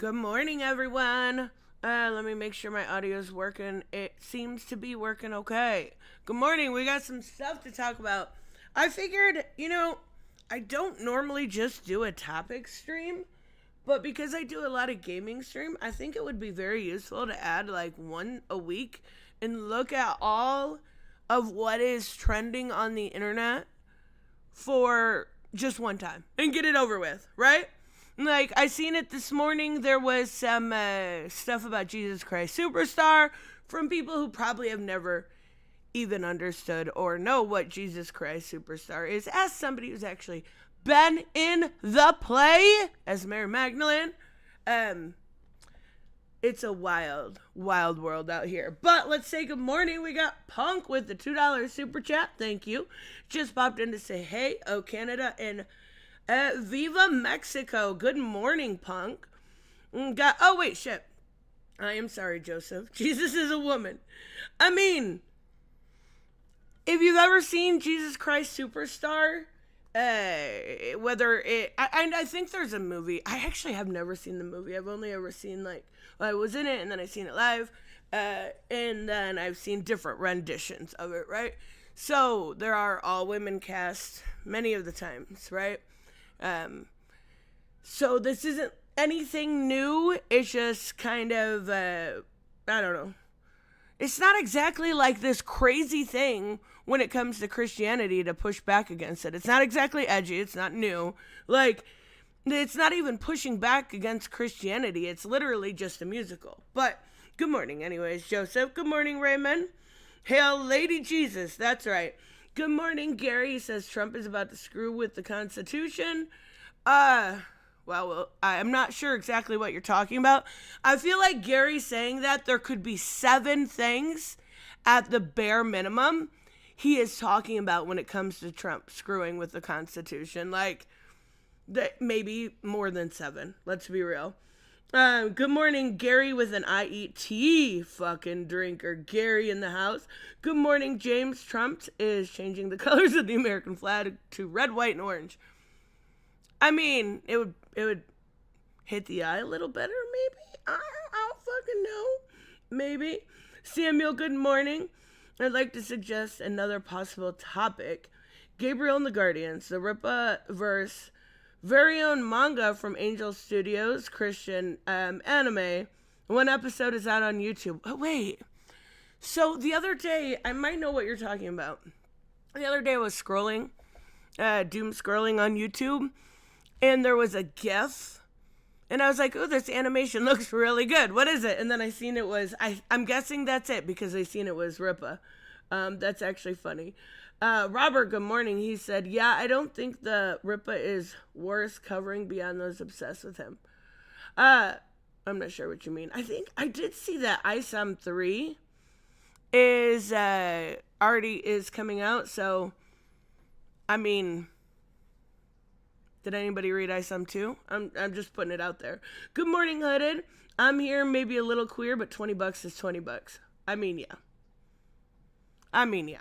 Good morning, everyone. Let me make sure my audio is working. It seems to be working okay. Good morning. We got some stuff to talk about. I figured, I don't normally just do a topic stream, but because I do a lot of gaming stream, I think it would be very useful to add like one a week and look at all of what is trending on the internet for just one time and get it over with, right? Like, I seen it this morning. There was some stuff about Jesus Christ Superstar from people who probably have never even understood or know what Jesus Christ Superstar is, as somebody who's actually been in the play as Mary Magdalene. It's a wild, wild world out here. But let's say good morning. We got Punk with the $2 super chat. Thank you. Just popped in to say, hey, oh, Canada, and Viva Mexico. Good morning, Punk. Oh, wait, shit. I am sorry, Joseph. Jesus is a woman. I mean, if you've ever seen Jesus Christ Superstar, I think there's a movie. I actually have never seen the movie. I've only ever seen, I was in it, and then I seen it live, and then I've seen different renditions of it, right? So, there are all-women cast many of the times, right? So this isn't anything new. It's just kind of, I don't know. It's not exactly like this crazy thing when it comes to Christianity to push back against it. It's not exactly edgy. It's not new. It's not even pushing back against Christianity. It's literally just a musical. But good morning anyways, Joseph. Good morning, Raymond. Hail Lady Jesus. That's right. Good morning, Gary. He says Trump is about to screw with the Constitution. Well, I'm not sure exactly what you're talking about. I feel like Gary saying that there could be 7 things at the bare minimum he is talking about when it comes to Trump screwing with the Constitution. Maybe more than 7. Let's be real. Good morning, Gary with an IET fucking drinker. Gary in the house. Good morning, James. Trump is changing the colors of the American flag to red, white, and orange. I mean, it would hit the eye a little better, maybe. I don't fucking know. Maybe. Samuel, good morning. I'd like to suggest another possible topic. Gabriel and the Guardians, the Ripa verse. Very own manga from Angel Studios, Christian anime. One episode is out on YouTube. Oh, wait. So the other day, I might know what you're talking about. The other day I was scrolling, doom scrolling on YouTube, and there was a GIF, and I was like, oh, this animation looks really good. What is it? And then I seen it was, I'm guessing that's it because I seen it was Ripa. That's actually funny. Robert, good morning. He said, yeah, I don't think the Ripa is worth covering beyond those obsessed with him. I'm not sure what you mean. I think I did see that ISOM 3 is already is coming out. So, I mean, did anybody read ISOM 2? I'm just putting it out there. Good morning, Hooded. I'm here, maybe a little queer, but $20 is $20. I mean, yeah.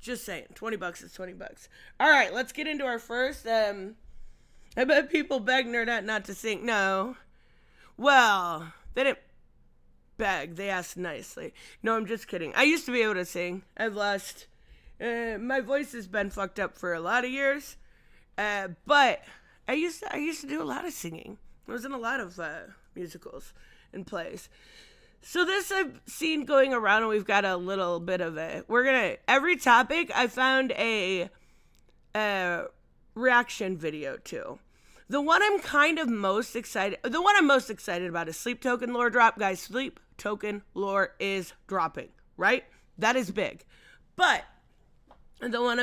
Just saying, $20 is $20. All right, let's get into our first. I bet people beg Nerdette not to sing. No. Well, they didn't beg. They asked nicely. No, I'm just kidding. I used to be able to sing. I've lost. My voice has been fucked up for a lot of years. But I used to do a lot of singing. I was in a lot of musicals and plays. So this I've seen going around, and we've got a little bit of every topic I found a reaction video to. The one I'm most excited about is Sleep Token lore drop. Guys, Sleep Token lore is dropping, right? That is big. But the one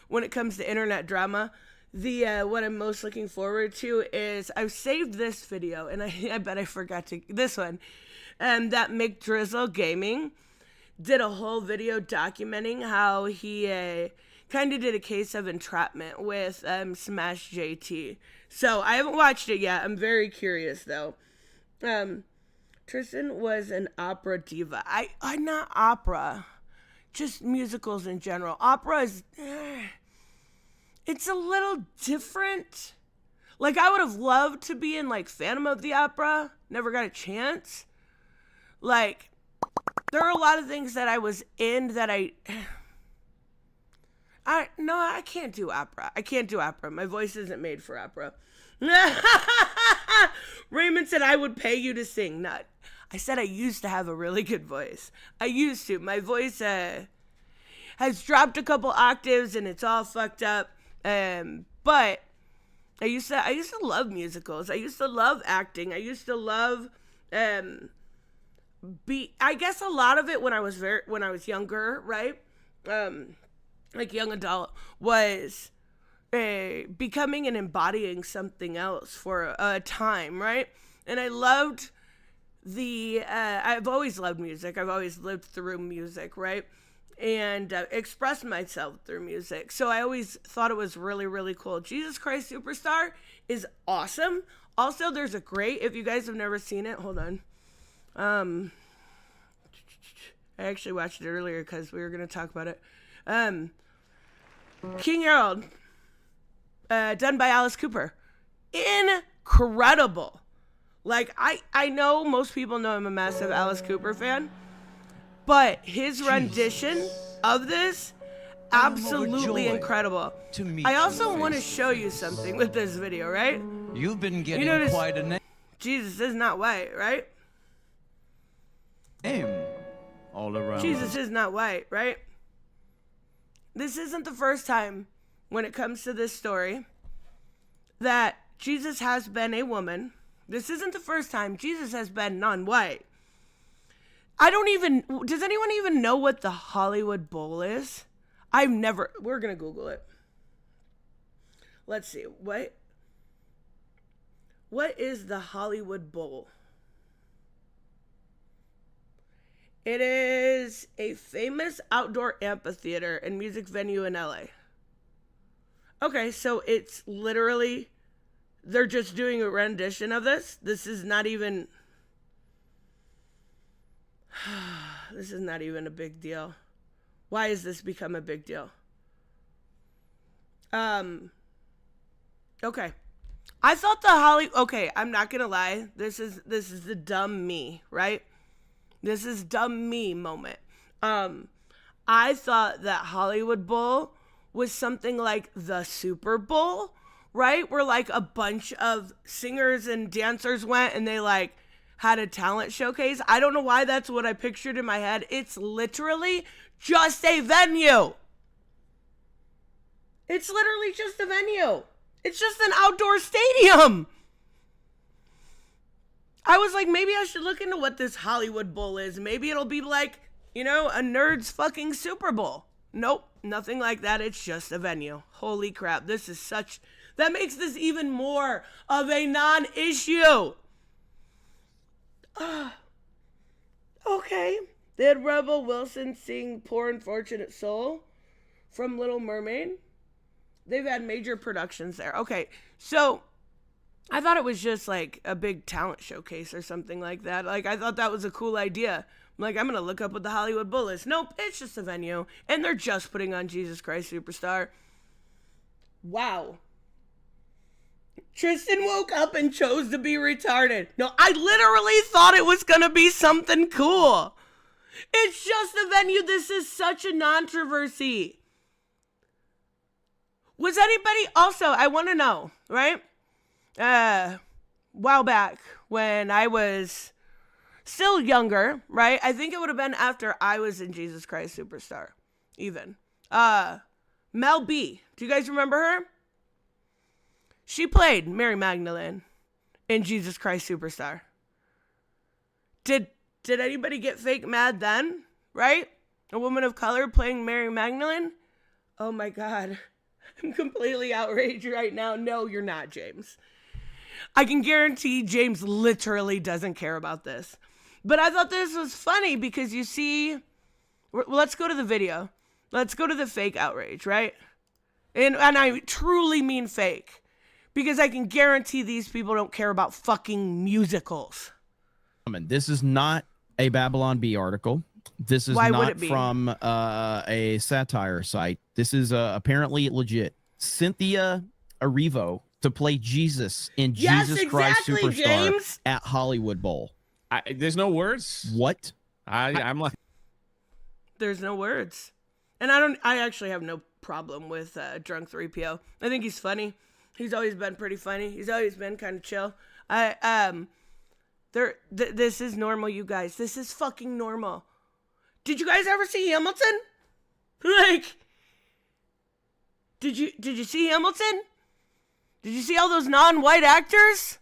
when it comes to internet drama, what I'm most looking forward to is I've saved this video, and I bet I forgot this one. That Mick Drizzle Gaming did a whole video documenting how he kind of did a case of entrapment with Smash JT. So I haven't watched it yet. I'm very curious though. Tristan was an opera diva. I'm not opera, just musicals in general. Opera is, it's a little different. Like, I would have loved to be in, like, Phantom of the Opera. Never got a chance. Like, there are a lot of things that I was in that no, I can't do opera. I can't do opera. My voice isn't made for opera. Raymond said I would pay you to sing. Nut. I said I used to have a really good voice. I used to. My voice has dropped a couple octaves and it's all fucked up. But I used to love musicals. I used to love acting. I used to love I guess a lot of it when I was younger, right? Like young adult, was becoming and embodying something else for a time, right? And I loved I've always loved music. I've always lived through music, right? And expressed myself through music. So I always thought it was really, really cool. Jesus Christ Superstar is awesome. Also, there's a great, if you guys have never seen it, hold on. I actually watched it earlier because we were going to talk about it. King Harold, done by Alice Cooper. Incredible. Like, I know most people know I'm a massive Alice Cooper fan, but his rendition of this, absolutely incredible. I also want to show you something with this video, right? You've been getting quite a name. Jesus is not white, right? All around. Jesus is not white, right? This isn't the first time when it comes to this story that Jesus has been a woman. This isn't the first time Jesus has been non-white. Does anyone even know what the Hollywood Bowl is? We're going to Google it. Let's see. What is the Hollywood Bowl? It is a famous outdoor amphitheater and music venue in LA. Okay, so it's literally, they're just doing a rendition of this. This is not even a big deal. Why has this become a big deal? Okay. I thought I'm not gonna lie. This is the dumb me, right? This is dumb me moment. I thought that Hollywood Bowl was something like the Super Bowl, right? Where like a bunch of singers and dancers went and they like had a talent showcase. I don't know why that's what I pictured in my head. It's literally just a venue. It's literally just a venue. It's just an outdoor stadium. I was like, maybe I should look into what this Hollywood Bowl is. Maybe it'll be like, a nerd's fucking Super Bowl. Nope, nothing like that. It's just a venue. Holy crap. That makes this even more of a non-issue. Okay. They had Rebel Wilson sing Poor Unfortunate Soul from Little Mermaid. They've had major productions there. Okay, so I thought it was just like a big talent showcase or something like that. Like, I thought that was a cool idea. I'm like, I'm going to look up what the Hollywood Bowl is. Nope, it's just a venue. And they're just putting on Jesus Christ Superstar. Wow. Tristan woke up and chose to be retarded. No, I literally thought it was going to be something cool. It's just a venue. This is such a controversy. Was anybody also, I want to know, right? While back when I was still younger, right? I think it would have been after I was in Jesus Christ Superstar, even. Mel B. Do you guys remember her? She played Mary Magdalene in Jesus Christ Superstar. Did anybody get fake mad then? Right? A woman of color playing Mary Magdalene? Oh my God. I'm completely outraged right now. No, you're not, James. I can guarantee James literally doesn't care about this. But I thought this was funny because you see, let's go to the video. Let's go to the fake outrage, right? And I truly mean fake. Because I can guarantee these people don't care about fucking musicals. This is not a Babylon Bee article. This is not from a satire site. This is apparently legit. Cynthia Erivo to play Jesus in Yes, Jesus Christ exactly, Superstar James. at Hollywood Bowl. There's no words. What? I'm like, there's no words. And I actually have no problem with Drunk 3PO. I think he's funny. He's always been pretty funny. He's always been kind of chill. This is normal, you guys. This is fucking normal. Did you guys ever see Hamilton? Like, did you see Hamilton? Did you see all those non-white actors?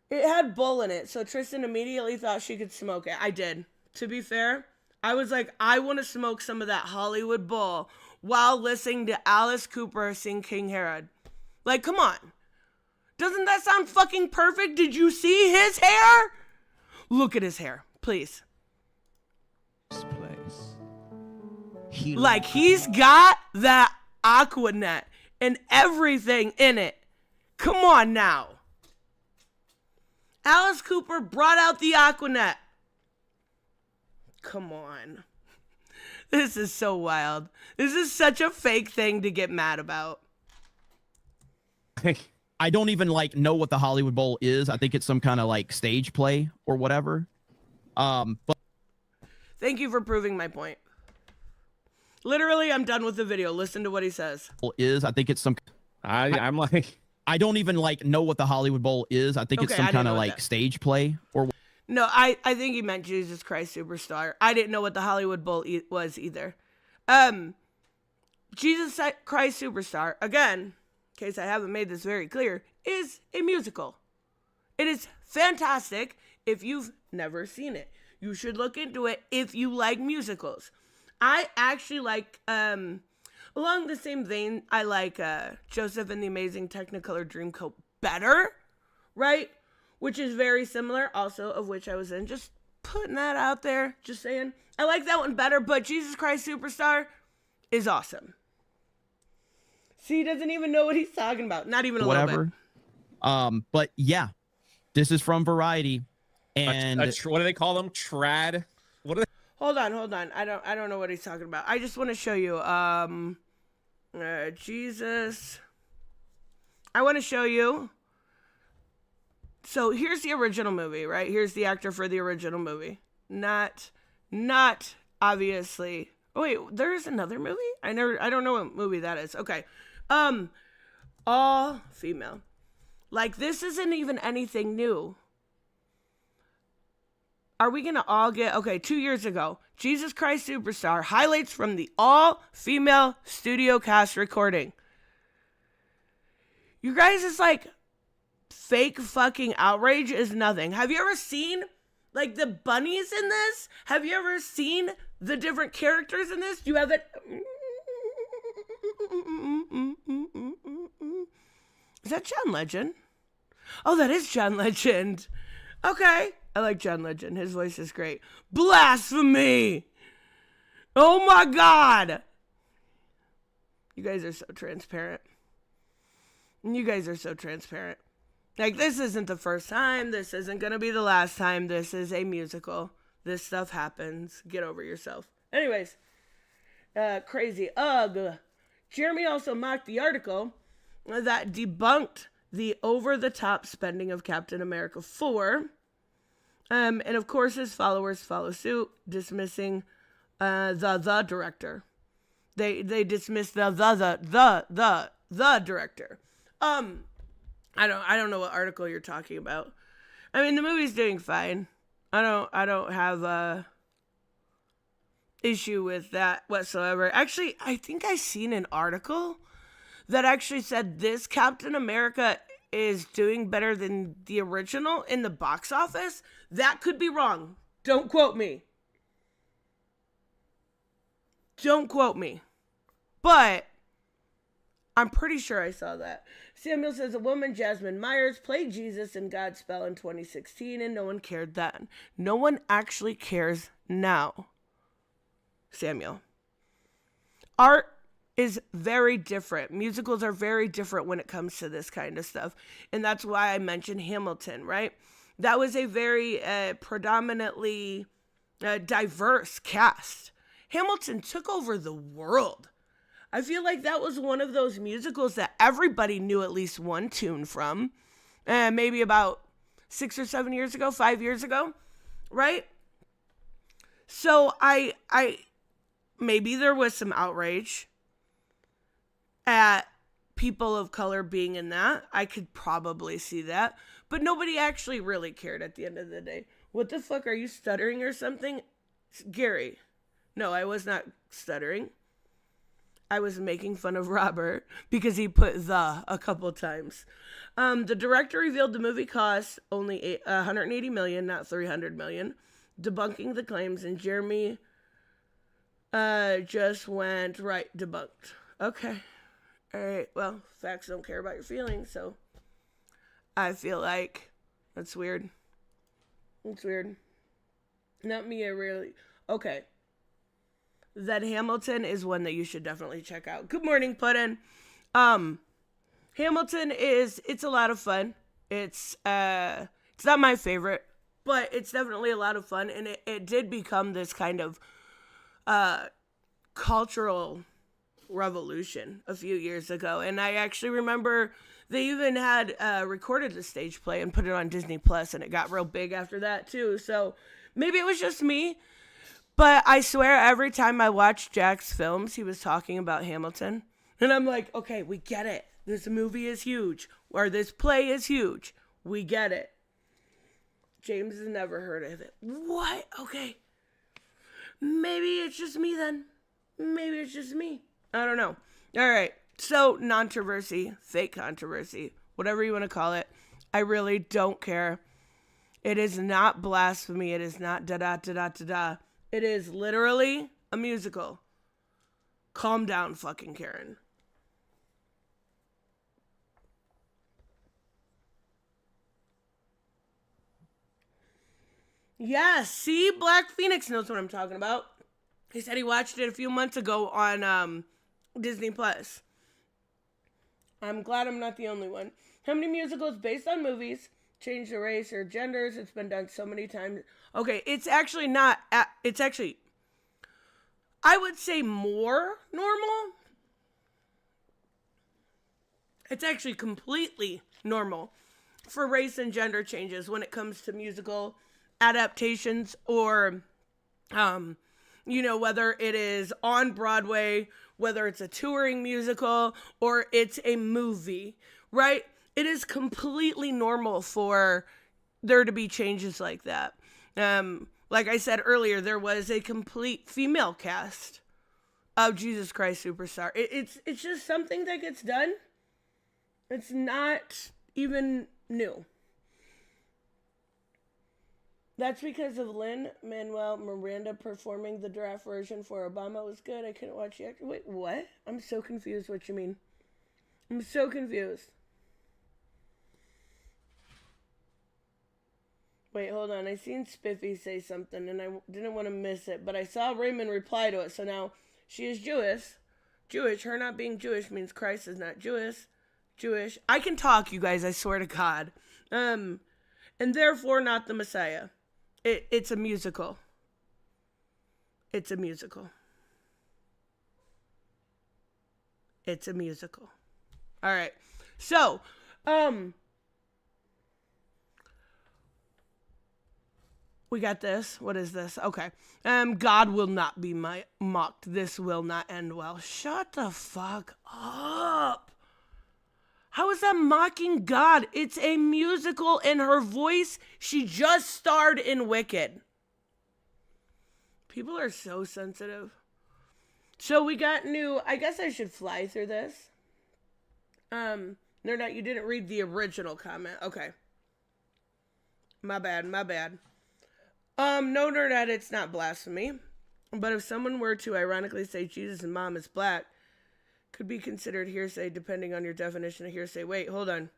It had bull in it, so Tristan immediately thought she could smoke it. I did. To be fair, I was like, I want to smoke some of that Hollywood bull while listening to Alice Cooper sing King Herod. Like, come on. Doesn't that sound fucking perfect? Did you see his hair? Look at his hair, please. Like, he's got that Aquanet and everything in it. Come on now. Alice Cooper brought out the Aquanet. Come on. This is so wild. This is such a fake thing to get mad about. I don't even know what the Hollywood Bowl is. I think it's some kind of stage play or whatever. But thank you for proving my point. Literally, I'm done with the video. Listen to what he says. I think it's some. I'm like, I don't even know what the Hollywood Bowl is. I think it's some kind of stage play or. No, I think he meant Jesus Christ Superstar. I didn't know what the Hollywood Bowl was either. Jesus Christ Superstar, again, in case I haven't made this very clear, is a musical. It is fantastic if you've never seen it. You should look into it if you like musicals. I actually like, along the same vein, I like Joseph and the Amazing Technicolor Dreamcoat better, right? Which is very similar, also of which I was in. Just putting that out there, just saying. I like that one better, but Jesus Christ Superstar is awesome. See, he doesn't even know what he's talking about. Not even a little bit. But yeah, this is from Variety. And what do they call them? Trad? What are they? Hold on. I don't know what he's talking about. I just want to show you. Jesus. I want to show you. So here's the original movie, right? Here's the actor for the original movie. Not obviously. Oh wait, there's another movie? I don't know what movie that is. Okay. All female. This isn't even anything new. Are we going to all get... Okay, 2 years ago, Jesus Christ Superstar, highlights from the all-female studio cast recording. You guys, it's fake fucking outrage is nothing. Have you ever seen, the bunnies in this? Have you ever seen the different characters in this? Do you have it? Is that John Legend? Oh, that is John Legend. Okay. I like John Legend. His voice is great. Blasphemy! Oh my God! You guys are so transparent. This isn't the first time. This isn't going to be the last time. This is a musical. This stuff happens. Get over yourself. Anyways. Crazy. Ugh. Jeremy also mocked the article that debunked the over-the-top spending of Captain America 4. And of course, his followers follow suit, dismissing the director. They dismiss the director. I don't know what article you're talking about. I mean, the movie's doing fine. I don't have a issue with that whatsoever. Actually, I think I seen an article that actually said this Captain America is doing better than the original in the box office. That could be wrong. Don't quote me. But I'm pretty sure I saw that. Samuel says a woman, Jasmine Myers, played Jesus in Godspell in 2016 and no one cared then. No one actually cares now. Samuel. Art is very different. Musicals are very different when it comes to this kind of stuff. And that's why I mentioned Hamilton, right? That was a very predominantly diverse cast. Hamilton took over the world. I feel like that was one of those musicals that everybody knew at least one tune from. Maybe about 6 or 7 years ago, 5 years ago, right? So I maybe there was some outrage at people of color being in that. I could probably see that. But nobody actually really cared at the end of the day. What the fuck, are you stuttering or something? Gary. No, I was not stuttering. I was making fun of Robert because he put the a couple times. The director revealed the movie cost only $180 million, not $300 million, debunking the claims, and Jeremy just went right debunked. Okay. All right. Well, facts don't care about your feelings, so I feel like that's weird. It's weird. Not me, I really. Okay. That Hamilton is one that you should definitely check out. Good morning, Puddin'. Hamilton it's a lot of fun. It's not my favorite, but it's definitely a lot of fun, and it did become this kind of cultural revolution a few years ago. And I actually remember they even had recorded the stage play and put it on Disney Plus, and it got real big after that too. So maybe it was just me, but I swear every time I watched Jack's films, he was talking about Hamilton. And I'm like, okay, we get it. This movie is huge, or this play is huge. We get it. James has never heard of it. What? Okay. Maybe it's just me then. Maybe it's just me. I don't know. All right. So, non-controversy, fake controversy, whatever you want to call it. I really don't care. It is not blasphemy. It is not da-da-da-da-da-da. It is literally a musical. Calm down, fucking Karen. Yes, see? Black Phoenix knows what I'm talking about. He said he watched it a few months ago on Disney Plus. I'm glad I'm not the only one. How many musicals based on movies change the race or genders? It's been done so many times. Okay, it's actually not. It's actually, I would say, more normal. It's actually completely normal for race and gender changes when it comes to musical adaptations, or whether it is on Broadway, whether it's a touring musical, or it's a movie, right? It is completely normal for there to be changes like that. Like I said earlier, there was a complete female cast of Jesus Christ Superstar. It's just something that gets done. It's not even new. That's because of Lin-Manuel Miranda performing the draft version for Obama was good. I couldn't watch the actor. Wait, what? I'm so confused what you mean. I'm so confused. Wait, hold on. I seen Spiffy say something, and I didn't want to miss it, but I saw Raymond reply to it, so now she is Jewish. Her not being Jewish means Christ is not Jewish. I can talk, you guys, I swear to God. And therefore not the Messiah. It's a musical. It's a musical. It's a musical. All right. So, we got this. What is this? Okay. God will not be mocked. This will not end well. Shut the fuck up. How is that mocking God? It's a musical, and her voice, she just starred in Wicked. People are so sensitive. So we got new, I guess I should fly through this. They're not, you didn't read the original comment. Okay. My bad. No, Nerdette, it's not blasphemy. But if someone were to ironically say Jesus and mom is black, could be considered hearsay depending on your definition of hearsay. Wait, hold on.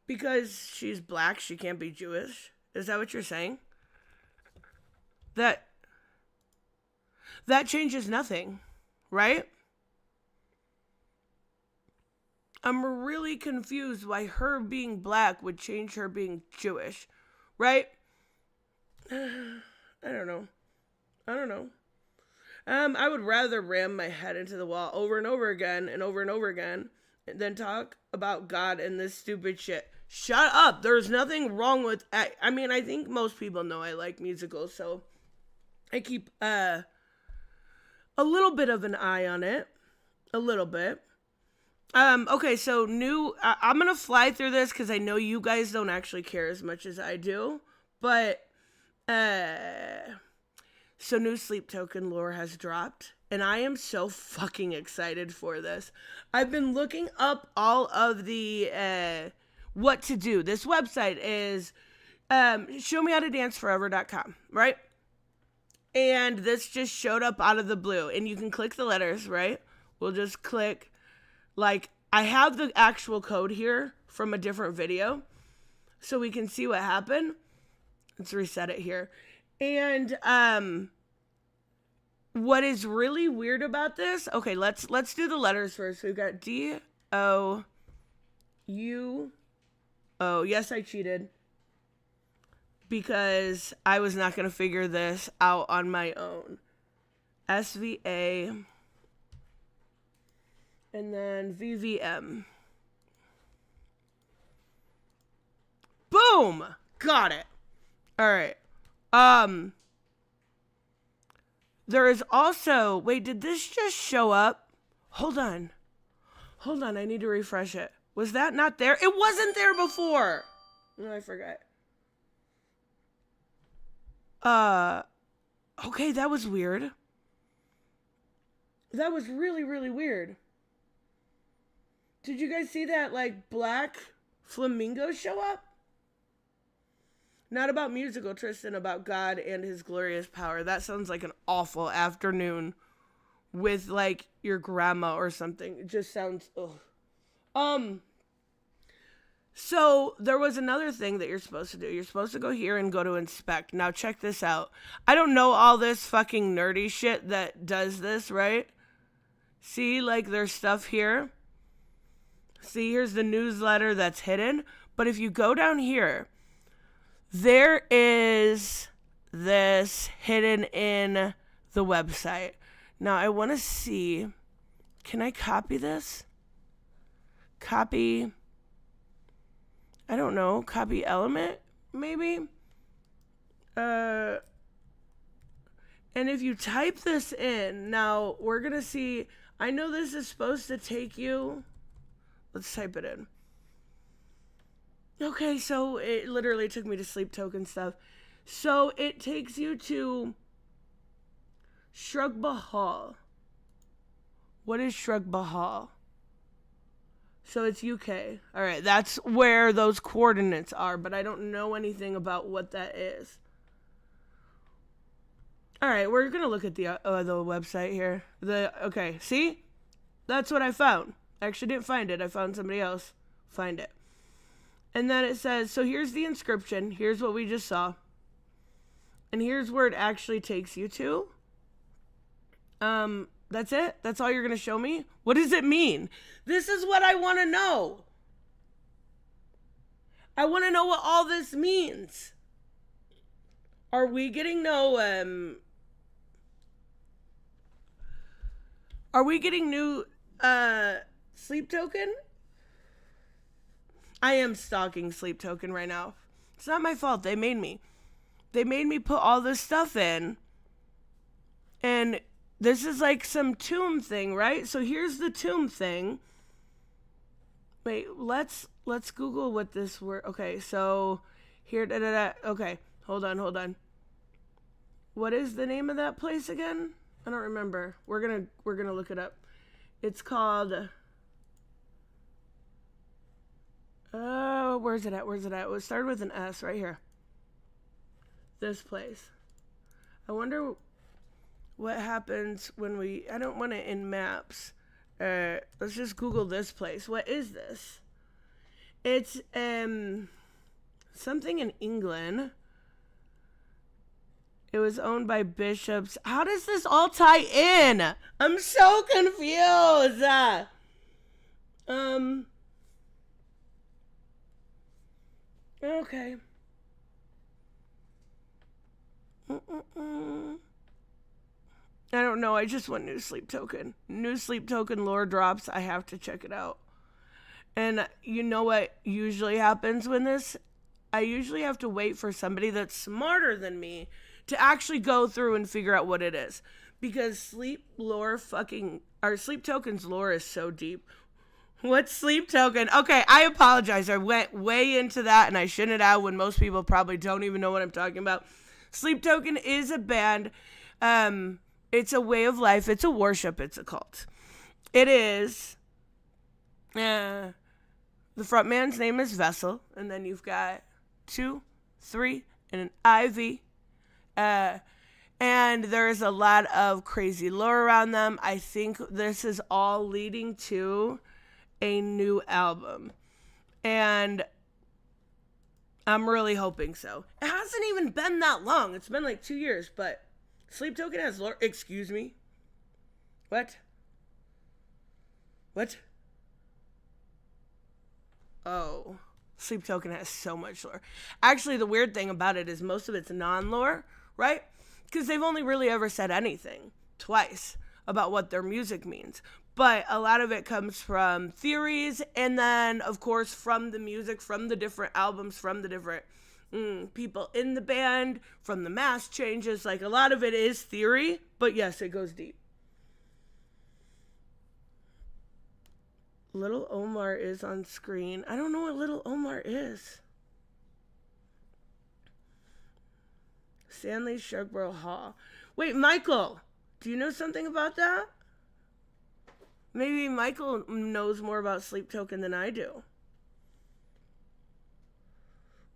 Because she's black, she can't be Jewish? Is that what you're saying? That changes nothing, right? I'm really confused why her being black would change her being Jewish, right? I don't know. I would rather ram my head into the wall over and over again and over again than talk about God and this stupid shit. Shut up. There's nothing wrong with... I mean, I think most people know I like musicals, so I keep a little bit of an eye on it. A little bit. Okay, so I'm going to fly through this because I know you guys don't actually care as much as I do. But, so new sleep token lore has dropped. And I am so fucking excited for this. I've been looking up all of the, what to do. This website is, showmehowtodanceforever.com, right? And this just showed up out of the blue. And you can click the letters, right? We'll just click, like, I have the actual code here from a different video. So we can see what happened. Let's reset it here. And, what is really weird about this? Okay, let's do the letters first. We've got D-O-U. Oh, yes, I cheated. Because I was not going to figure this out on my own. S-V-A. And then V-V-M. Boom! Got it. All right. There is also... Wait, did this just show up? Hold on. I need to refresh it. Was that not there? It wasn't there before! No, I forgot. Okay, that was weird. That was really, really weird. Did you guys see that, like, black flamingo show up? Not about musical, Tristan, about God and his glorious power. That sounds like an awful afternoon with, like, your grandma or something. It just sounds, ugh. So there was another thing that you're supposed to do. You're supposed to go here and go to inspect. Now check this out. I don't know all this fucking nerdy shit that does this, right? See, like, there's stuff here. See, here's the newsletter that's hidden. But if you go down here... There is this hidden in the website. Now, I want to see, can I copy this? Copy, I don't know, copy element, maybe? And if you type this in, now we're going to see, I know this is supposed to take you, let's type it in. Okay, so it literally took me to sleep token stuff. So it takes you to Shrugba Hall. What is Shrugba Hall? So it's UK. All right, that's where those coordinates are, but I don't know anything about what that is. All right, we're going to look at the website here. Okay, see? That's what I found. I actually didn't find it. I found somebody else find it. And then it says, so here's the inscription. Here's what we just saw. And here's where it actually takes you to. That's it? That's all you're going to show me? What does it mean? This is what I want to know. I want to know what all this means. Are we getting new sleep token? I am stalking sleep token right now. It's not my fault. They made me. They made me put all this stuff in. And this is like some tomb thing, right? So here's the tomb thing. Wait, let's Google what this word. Okay, so here, okay, hold on. What is the name of that place again? I don't remember. We're gonna look it up. It's called. Where's it at? It started with an S right here. This place. I wonder what happens when I don't want it in maps. Let's just Google this place. What is this? It's, something in England. It was owned by bishops. How does this all tie in? I'm so confused. Okay. I don't know. I just want new sleep token. New sleep token lore drops. I have to check it out. And you know what usually happens when this? I usually have to wait for somebody that's smarter than me to actually go through and figure out what it is. Because sleep tokens lore is so deep. What's sleep token? Okay, I apologize. I went way into that and I shouldn't have when most people probably don't even know what I'm talking about. Sleep token is a band. It's a way of life. It's a worship. It's a cult. It is. The front man's name is Vessel. And then you've got 2, 3, and an IV. And there's a lot of crazy lore around them. I think this is all leading to a new album. And I'm really hoping so. It hasn't even been that long. It's been like 2 years, but Sleep Token has lore. Excuse me? What? What? Oh. Sleep Token has so much lore. Actually, the weird thing about it is most of it's non-lore, right? Because they've only really ever said anything twice about what their music means. But a lot of it comes from theories and then, of course, from the music, from the different albums, from the different people in the band, from the mask changes. Like, a lot of it is theory, but yes, it goes deep. Little Omar is on screen. I don't know what Little Omar is. Stanley Shugborough Hall. Wait, Michael, do you know something about that? Maybe Michael knows more about Sleep Token than I do.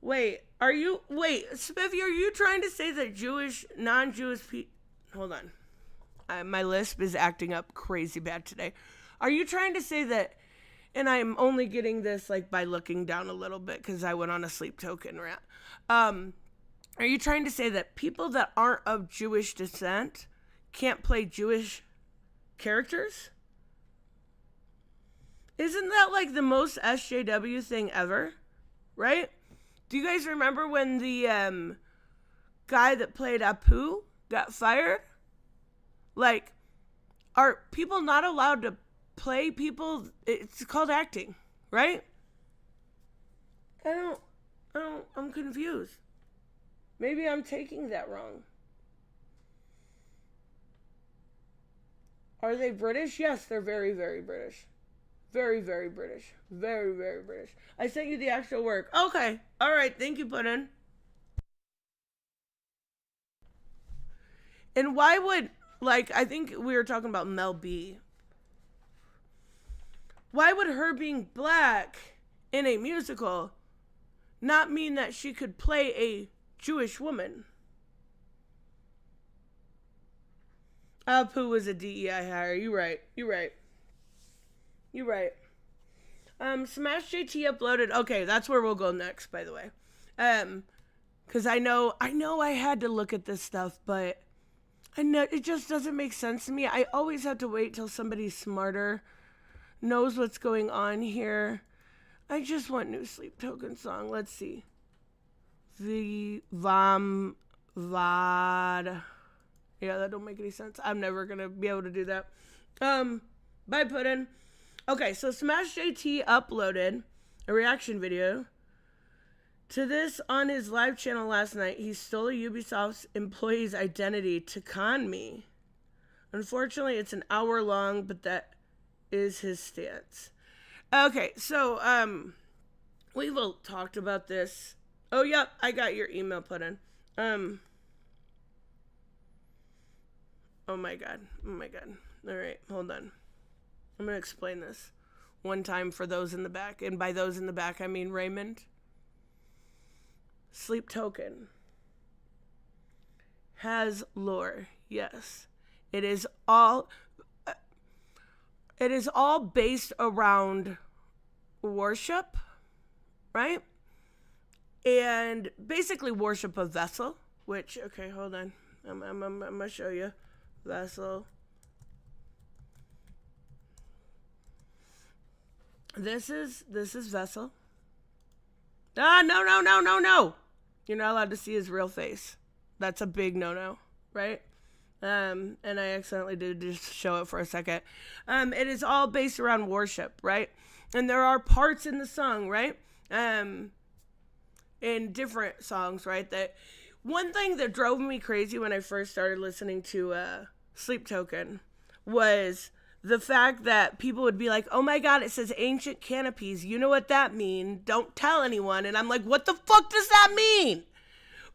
Wait, Spiffy, are you trying to say that non-Jewish people... Hold on. My lisp is acting up crazy bad today. Are you trying to say that... And I'm only getting this like by looking down a little bit because I went on a Sleep Token rant. Are you trying to say that people that aren't of Jewish descent can't play Jewish characters? Isn't that like the most SJW thing ever? Right? Do you guys remember when the guy that played Apu got fired? Like, are people not allowed to play people? It's called acting, right? I'm confused. Maybe I'm taking that wrong. Are they British? Yes, they're very, very British. Very, very British. Very, very British. I sent you the actual work. Okay. All right. Thank you, Puddin. And why would, like, I think we were talking about Mel B. Why would her being black in a musical not mean that she could play a Jewish woman? Apu was a DEI hire. You're right. Smash JT uploaded. Okay, that's where we'll go next, by the way. Because I know I had to look at this stuff, but I know it just doesn't make sense to me. I always have to wait till somebody smarter knows what's going on here. I just want new Sleep Token song. Let's see. Vam Vad. Yeah, that don't make any sense. I'm never gonna be able to do that. Bye, Puddin. Okay, so Smash JT uploaded a reaction video to this on his live channel last night. He stole a Ubisoft employee's identity to con me. Unfortunately, it's an hour long, but that is his stance. Okay, so we've all talked about this. Oh, yep, I got your email, Puddin. Oh my god. All right, hold on. I'm going to explain this one time for those in the back. And by those in the back, I mean Raymond. Sleep Token has lore. Yes. It is all based around worship, right? And basically worship of Vessel, which, okay, hold on. I'm going to show you. Vessel. This is Vessel. No. You're not allowed to see his real face. That's a big no-no, right? And I accidentally did just show it for a second. It is all based around worship, right? And there are parts in the song, right? In different songs, right? That one thing that drove me crazy when I first started listening to Sleep Token was the fact that people would be like, oh my God, it says ancient canopies. You know what that means? Don't tell anyone. And I'm like, what the fuck does that mean?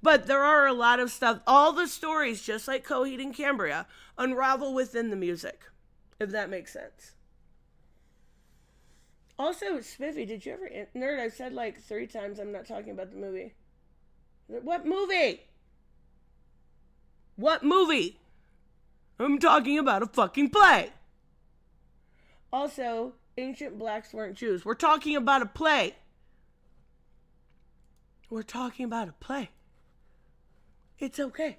But there are a lot of stuff. All the stories, just like Coheed and Cambria, unravel within the music, if that makes sense. Also, Spiffy, did you ever... Nerd, I've said like 3 times I'm not talking about the movie. What movie? What movie? I'm talking about a fucking play. Also, ancient blacks weren't Jews. We're talking about a play. We're talking about a play. It's okay.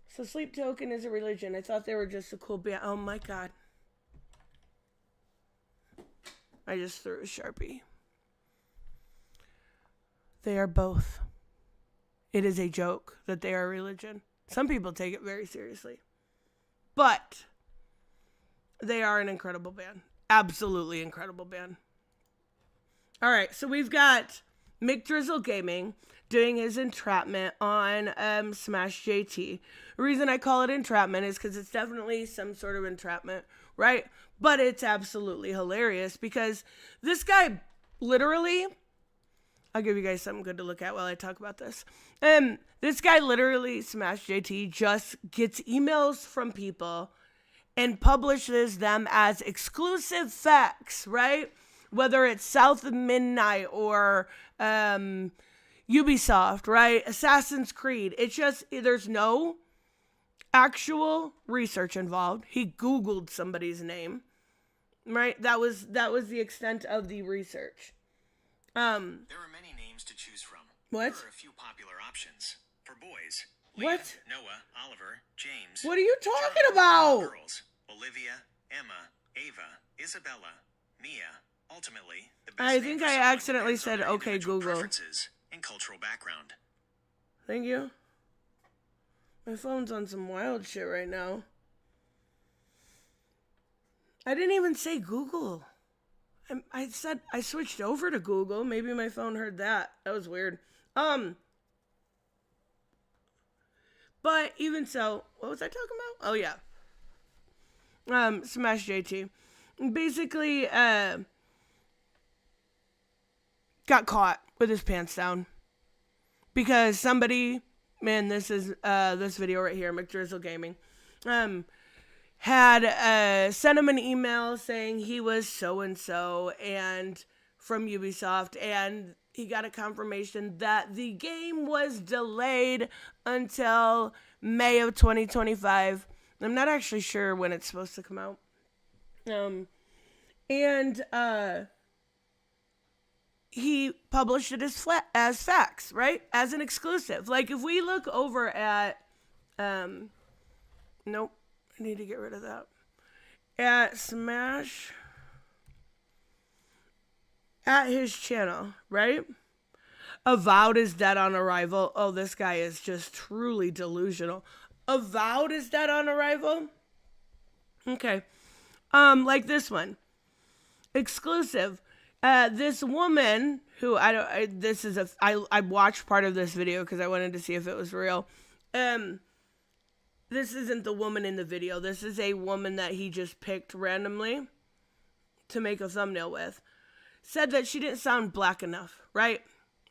So Sleep Token is a religion. I thought they were just a cool band. Oh my God. I just threw a Sharpie. They are both. It is a joke that they are a religion. Some people take it very seriously. But they are an incredible band. Absolutely incredible band. All right, so we've got Mick Drizzle Gaming doing his entrapment on Smash JT. The reason I call it entrapment is because it's definitely some sort of entrapment, right? But it's absolutely hilarious because this guy literally... I'll give you guys something good to look at while I talk about this. This guy literally, Smash JT, just gets emails from people and publishes them as exclusive facts, right? Whether it's South of Midnight or Ubisoft, right? Assassin's Creed. It's just, there's no actual research involved. He Googled somebody's name, right? That was the extent of the research. There are many names to choose from. What? There are a few popular options. For boys, What? Leah, Noah, Oliver, James. What are you talking John. about? Girls, Olivia, Emma, Ava, Isabella, Mia. Ultimately, the best I name think for I someone accidentally depends on said, their okay, individual Google. preferences and cultural background. Thank you. My phone's on some wild shit right now. I didn't even say Google. I said I switched over to Google. Maybe my phone heard that. That was weird. But even so, what was I talking about? Oh yeah. Smash JT. Basically, got caught with his pants down. Because somebody, man, this is this video right here, McDrizzle Gaming, had sent him an email saying he was so-and-so and from Ubisoft, and he got a confirmation that the game was delayed until May of 2025. I'm not actually sure when it's supposed to come out. He published it as facts, right? As an exclusive. Like, if we look over at, nope, I need to get rid of that. At Smash, at his channel, right? Avowed is dead on arrival. Oh, this guy is just truly delusional. Avowed is dead on arrival? Okay. Like this one. Exclusive. This woman who I watched part of this video because I wanted to see if it was real. This isn't the woman in the video. This is a woman that he just picked randomly to make a thumbnail with. Said that she didn't sound black enough, right?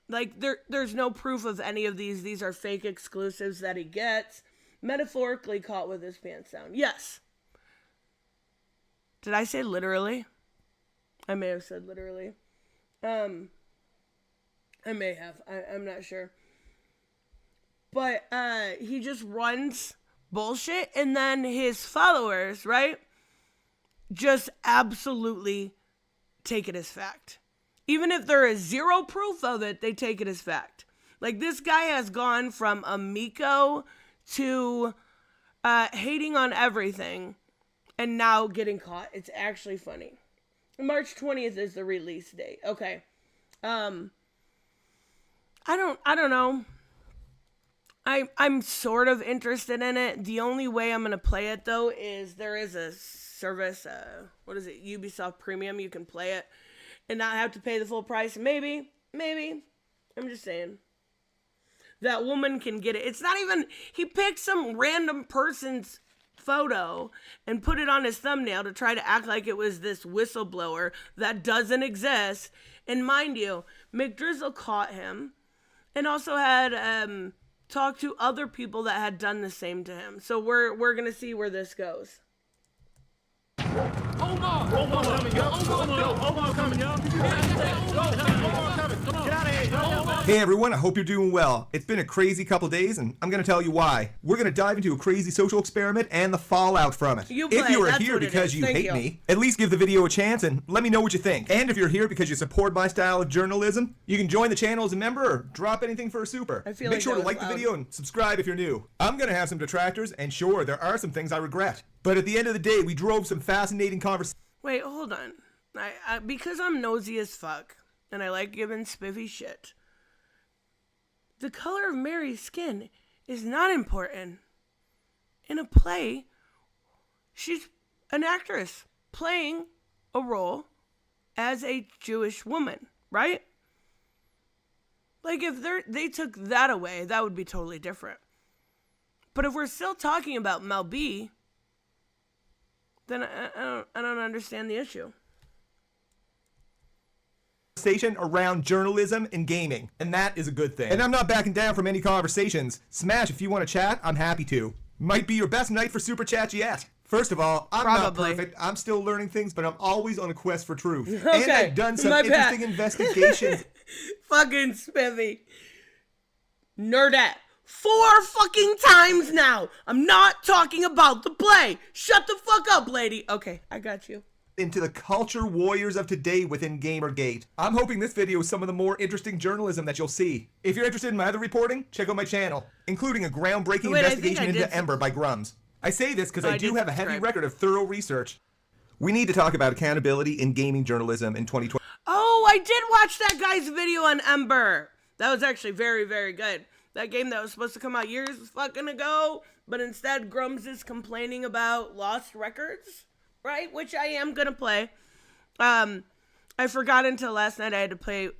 Like, there's no proof of any of these. These are fake exclusives that he gets. Metaphorically caught with his pants down. Yes. Did I say literally? I may have said literally. I may have. I'm not sure. But he just runs bullshit, and then his followers, right, just absolutely take it as fact. Even if there is zero proof of it, they take it as fact. Like, this guy has gone from amico to hating on everything and now getting caught. It's actually funny. March 20th is the release date. Okay. I don't know. I'm sort of interested in it. The only way I'm gonna play it though is there is a service, what is it, Ubisoft Premium. You can play it and not have to pay the full price. Maybe, I'm just saying. That woman can get it. It's not even, he picked some random person's photo and put it on his thumbnail to try to act like it was this whistleblower that doesn't exist. And mind you, McDrizzle caught him and also had talked to other people that had done the same to him. So we're gonna see where this goes. Hey everyone, I hope you're doing well. It's been a crazy couple days and I'm going to tell you why. We're going to dive into a crazy social experiment and the fallout from it. If you are here because you hate me, at least give the video a chance and let me know what you think. And if you're here because you support my style of journalism, you can join the channel as a member or drop anything for a super. Make sure to like the video and subscribe if you're new. I'm going to have some detractors and sure, there are some things I regret. But at the end of the day, we drove some fascinating conversations. Wait, hold on. I because I'm nosy as fuck and I like giving spiffy shit. The color of Mary's skin is not important. In a play, she's an actress playing a role as a Jewish woman, right? Like if they took that away, that would be totally different. But if we're still talking about Mel B, then I don't understand the issue. Around journalism and gaming, and that is a good thing. And I'm not backing down from any conversations. Smash, if you want to chat, I'm happy to. Might be your best night for super chats yet. First of all, I'm not perfect. I'm still learning things, but I'm always on a quest for truth. Okay, and I've done some interesting investigations. Fucking spiffy. Nerdette. 4 fucking times now. I'm not talking about the play. Shut the fuck up, lady. Okay, I got you. Into the culture warriors of today within Gamergate. I'm hoping this video is some of the more interesting journalism that you'll see. If you're interested in my other reporting, check out my channel, including a groundbreaking investigation into Ember by Grums. I say this because I do have a heavy record of thorough research. We need to talk about accountability in gaming journalism in 2020. Oh, I did watch that guy's video on Ember. That was actually very, very good. That game that was supposed to come out years fucking ago, but instead Grums is complaining about lost records. Right, which I am gonna play. I forgot until last night I had to play.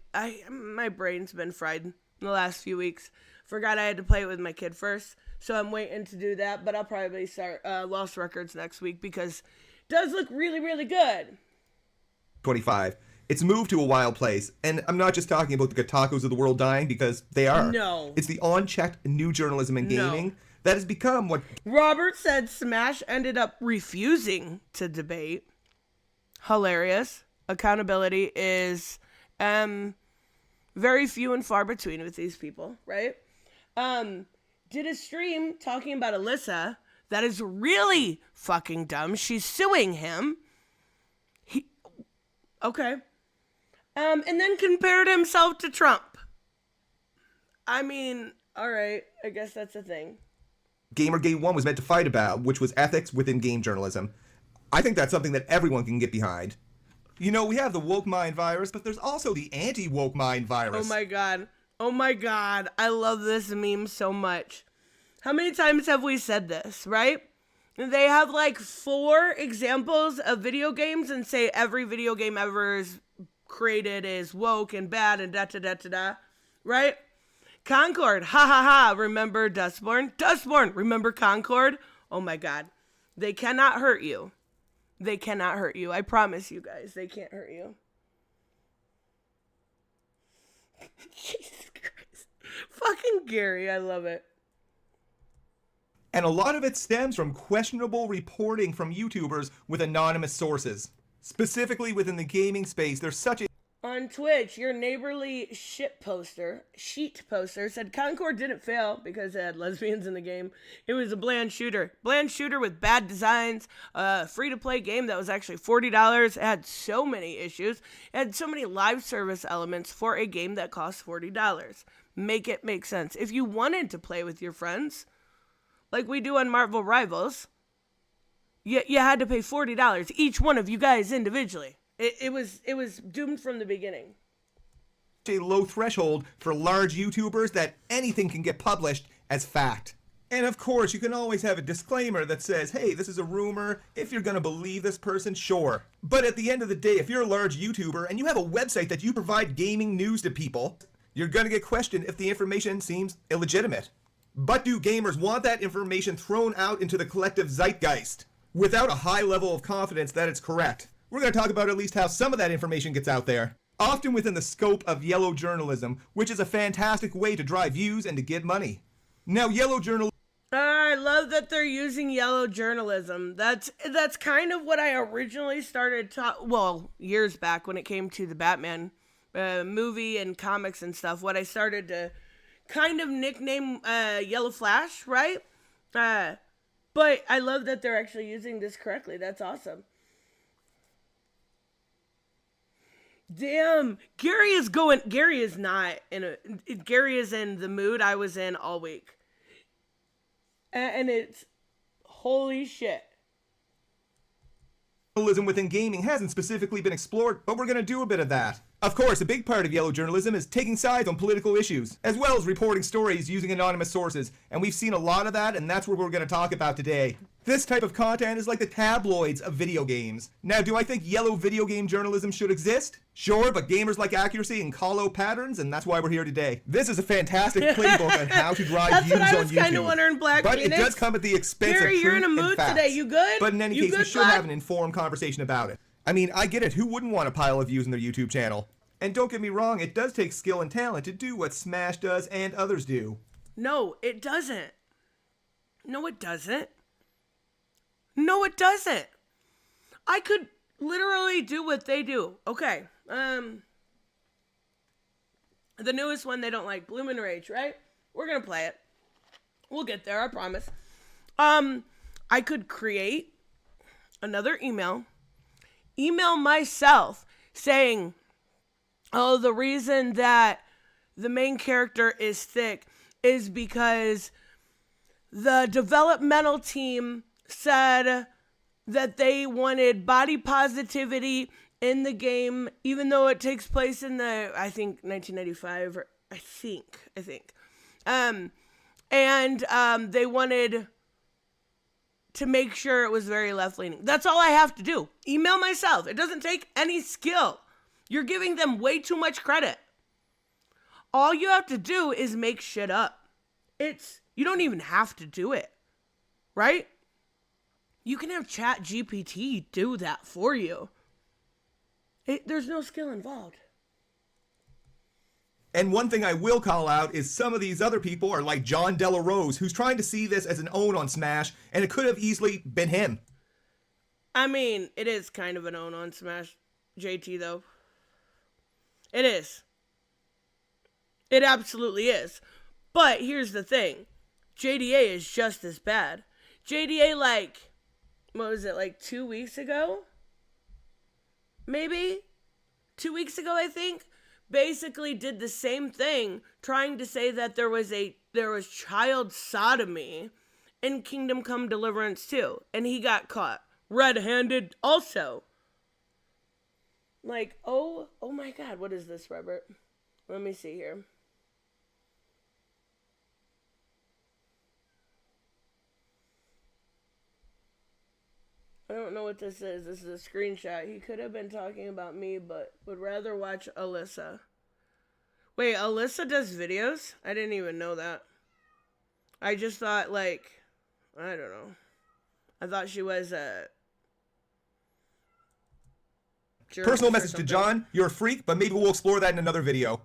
My brain's been fried in the last few weeks. Forgot I had to play it with my kid first, so I'm waiting to do that. But I'll probably start Lost Records next week because it does look really, really good. 25. It's moved to a wild place, and I'm not just talking about the Kotakus of the world dying because they are. No, it's the unchecked new journalism in gaming. No. That has become what Robert said. Smash ended up refusing to debate. Hilarious. Accountability is very few and far between with these people, right? Did a stream talking about Alyssa that is really fucking dumb. She's suing him. Okay. And then compared himself to Trump. I mean, all right. I guess that's a thing. Gamergate 1 was meant to fight about, which was ethics within game journalism. I think that's something that everyone can get behind. You know, we have the woke mind virus, but there's also the anti-woke mind virus. Oh my god. Oh my god. I love this meme so much. How many times have we said this, right? They have like 4 examples of video games and say every video game ever is created is woke and bad and da-da-da-da-da, right? Concord, ha ha ha, remember Dustborn? Dustborn, remember Concord? Oh my god. They cannot hurt you. They cannot hurt you. I promise you guys, they can't hurt you. Jesus Christ. Fucking Gary, I love it. And a lot of it stems from questionable reporting from YouTubers with anonymous sources. Specifically within the gaming space, there's such a... On Twitch, your neighborly sheet poster said Concord didn't fail because it had lesbians in the game. It was a bland shooter. Bland shooter with bad designs. Free-to-play game that was actually $40. It had so many issues. It had so many live service elements for a game that cost $40. Make it make sense. If you wanted to play with your friends, like we do on Marvel Rivals, you had to pay $40, each one of you guys individually. It was doomed from the beginning. A low threshold for large YouTubers that anything can get published as fact. And of course, you can always have a disclaimer that says, hey, this is a rumor. If you're going to believe this person, sure. But at the end of the day, if you're a large YouTuber and you have a website that you provide gaming news to people, you're going to get questioned if the information seems illegitimate. But do gamers want that information thrown out into the collective zeitgeist without a high level of confidence that it's correct? We're going to talk about at least how some of that information gets out there, often within the scope of yellow journalism, which is a fantastic way to drive views and to get money. Now, yellow journalism... I love that they're using yellow journalism. That's kind of what I originally started years back when it came to the Batman movie and comics and stuff. What I started to kind of nickname Yellow Flash, right? But I love that they're actually using this correctly. That's awesome. Damn, Gary is in the mood I was in all week. And it's holy shit. Journalism within gaming hasn't specifically been explored, but we're going to do a bit of that. Of course, a big part of yellow journalism is taking sides on political issues, as well as reporting stories using anonymous sources, and we've seen a lot of that, and that's what we're going to talk about today. This type of content is like the tabloids of video games. Now, do I think yellow video game journalism should exist? Sure, but gamers like accuracy and call-out patterns, and that's why we're here today. This is a fantastic playbook on how to drive views on YouTube. That's what I was kind of wondering, Black But Phoenix. it does come at the expense Gary, of truth you're in a mood and facts. today. You good? But in any You case, we good, should bud? have an informed conversation about it. I mean, I get it. Who wouldn't want a pile of views on their YouTube channel? And don't get me wrong, it does take skill and talent to do what Smash does and others do. No, it doesn't. No, it doesn't. No, it doesn't. I could literally do what they do. Okay. The newest one they don't like, Bloom and Rage, right? We're gonna play it. We'll get there, I promise. I could create another email myself saying, oh, the reason that the main character is thick is because the developmental team said that they wanted body positivity in the game, even though it takes place in the, I think, 1995, or I think. And they wanted to make sure it was very left-leaning. That's all I have to do. Email myself. It doesn't take any skill. You're giving them way too much credit. All you have to do is make shit up. You don't even have to do it, right? You can have ChatGPT do that for you. There's no skill involved. And one thing I will call out is some of these other people are like John Della Rose, who's trying to see this as an own on Smash, and it could have easily been him. I mean, it is kind of an own on Smash JT, though. It is. It absolutely is. But here's the thing. JDA is just as bad. JDA, what was it, 2 weeks ago? Maybe? 2 weeks ago, I think? Basically did the same thing, trying to say that there was child sodomy in Kingdom Come Deliverance 2. And he got caught red-handed also. Oh my god, what is this, Robert? Let me see here. I don't know what this is. This is a screenshot. He could have been talking about me, but would rather watch Alyssa. Wait, Alyssa does videos? I didn't even know that. I just thought, I don't know. I thought she was a... Personal message to John, you're a freak, but maybe we'll explore that in another video.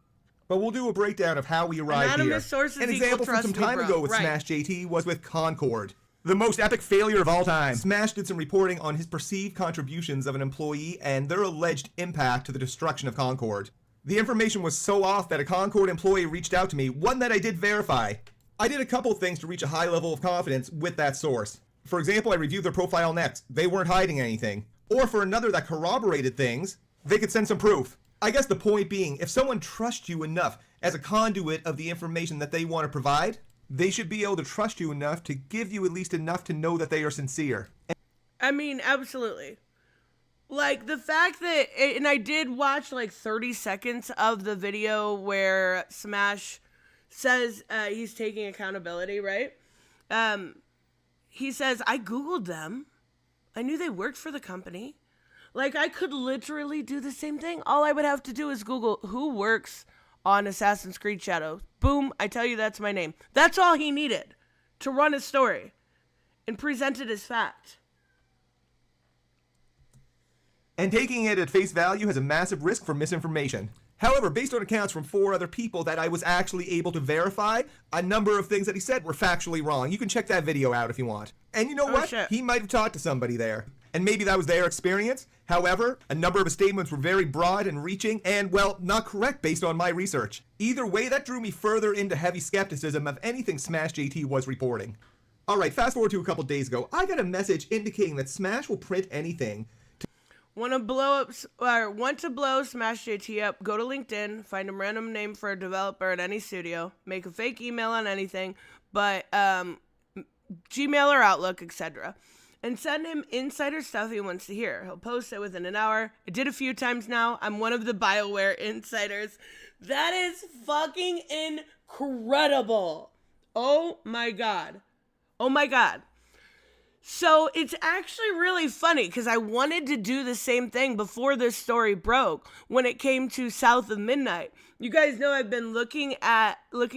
But we'll do a breakdown of how we arrived Anonymous here. sources An example from some time ago with Smash JT was with Concord. The most epic failure of all time. Smash did some reporting on his perceived contributions of an employee and their alleged impact to the destruction of Concord. The information was so off that a Concord employee reached out to me, one that I did verify. I did a couple things to reach a high level of confidence with that source. For example, I reviewed their profile next. They weren't hiding anything. Or for another that corroborated things, they could send some proof. I guess the point being, if someone trusts you enough as a conduit of the information that they want to provide, they should be able to trust you enough to give you at least enough to know that they are sincere. I mean, absolutely. The fact that, and I did watch 30 seconds of the video where Smash says he's taking accountability, right? He says, I Googled them. I knew they worked for the company. Like, I could literally do the same thing. All I would have to do is Google who works on Assassin's Creed Shadows. Boom, I tell you that's my name. That's all he needed to run a story and present it as fact. And taking it at face value has a massive risk for misinformation. However, based on accounts from 4 other people that I was actually able to verify, a number of things that he said were factually wrong. You can check that video out if you want. And you know what? Shit. He might have talked to somebody there. And maybe that was their experience. However, a number of his statements were very broad and reaching and, well, not correct based on my research. Either way, that drew me further into heavy skepticism of anything SmashJT was reporting. Alright, fast forward to a couple days ago. I got a message indicating that Smash will print anything. Want to blow SmashJT up, go to LinkedIn, find a random name for a developer at any studio, make a fake email on anything, but Gmail or Outlook, etc., and send him insider stuff he wants to hear. He'll post it within an hour. I did a few times now. I'm one of the BioWare insiders. That is fucking incredible. Oh my God. Oh my God. So it's actually really funny because I wanted to do the same thing before this story broke when it came to South of Midnight. You guys know I've been looking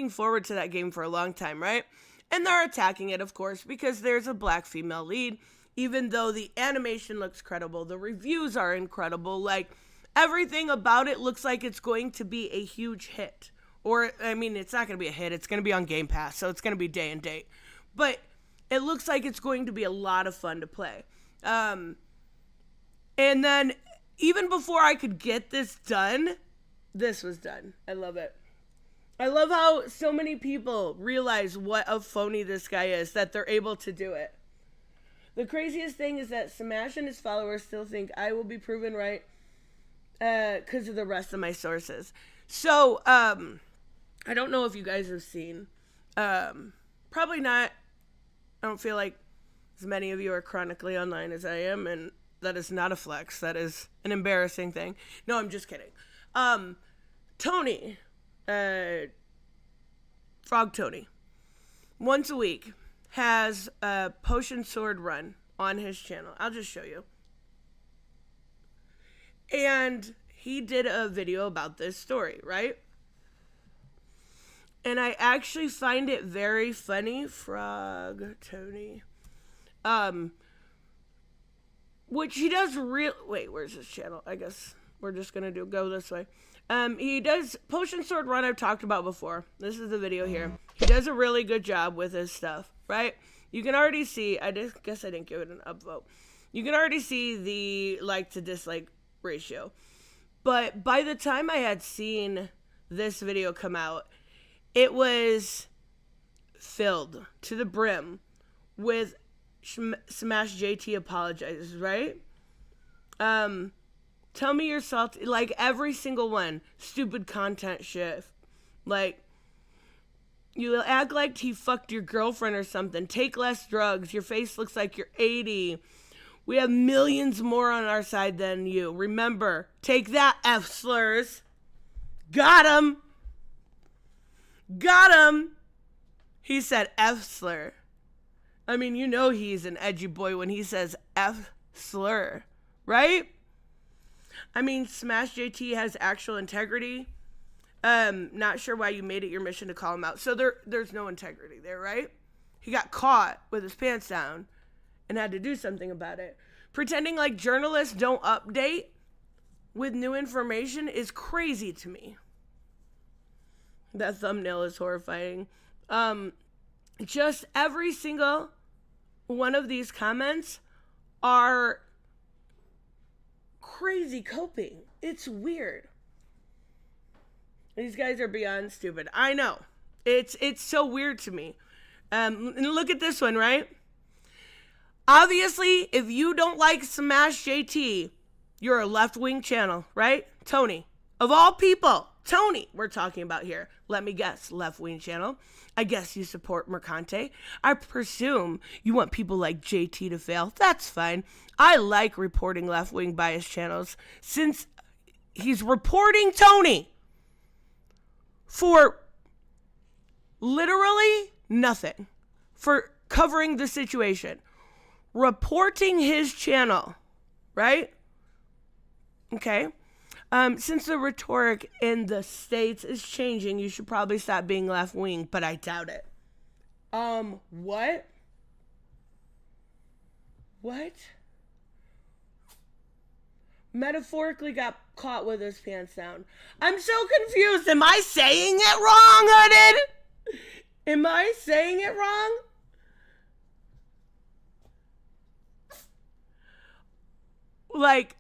forward to that game for a long time, right? And they're attacking it, of course, because there's a black female lead. Even though the animation looks credible, the reviews are incredible. Like, everything about it looks like it's going to be a huge hit. Or, I mean, it's not going to be a hit. It's going to be on Game Pass, so it's going to be day and date. But it looks like it's going to be a lot of fun to play. And then, even before I could get this done, this was done. I love it. I love how so many people realize what a phony this guy is, that they're able to do it. The craziest thing is that Smash and his followers still think I will be proven right because of the rest of my sources. So, I don't know if you guys have seen. Probably not. I don't feel like as many of you are chronically online as I am, and that is not a flex. That is an embarrassing thing. No, I'm just kidding. Tony, Frog Tony, once a week has a potion sword run on his channel. I'll just show you. And he did a video about this story, right? And I actually find it very funny, Frog Tony. Which he does wait, where's his channel? I guess we're just gonna go this way. He does Potion Sword Run I've talked about before. This is the video here. He does a really good job with his stuff, right? You can already see, guess I didn't give it an upvote. You can already see the like to dislike ratio. But by the time I had seen this video come out, it was filled to the brim with SmashJT apologizes, right? Tell me you're salty. Like, every single one. Stupid content shit. Like, you act like he fucked your girlfriend or something. Take less drugs. Your face looks like you're 80. We have millions more on our side than you. Remember, take that, F-slurs. Got him. Got him. He said F-slur. I mean, you know he's an edgy boy when he says F-slur, right? I mean, SmashJT has actual integrity. Not sure why you made it your mission to call him out. So there's no integrity there, right? He got caught with his pants down and had to do something about it. Pretending like journalists don't update with new information is crazy to me. That thumbnail is horrifying. Just every single one of these comments are crazy coping. It's weird. These guys are beyond stupid. I know. It's so weird to me. And look at this one, right? Obviously, if you don't like SmashJT, you're a left-wing channel, right? Tony. Of all people, Tony, we're talking about here. Let me guess, left-wing channel. I guess you support Mercante. I presume you want people like JT to fail. That's fine. I like reporting left-wing bias channels since he's reporting Tony for Literally nothing for covering the situation. Reporting his channel, right? Okay. Since the rhetoric in the States is changing, you should probably stop being left-wing, but I doubt it. What? What? Metaphorically got caught with his pants down. I'm so confused. Am I saying it wrong, Hooded? Am I saying it wrong? Like,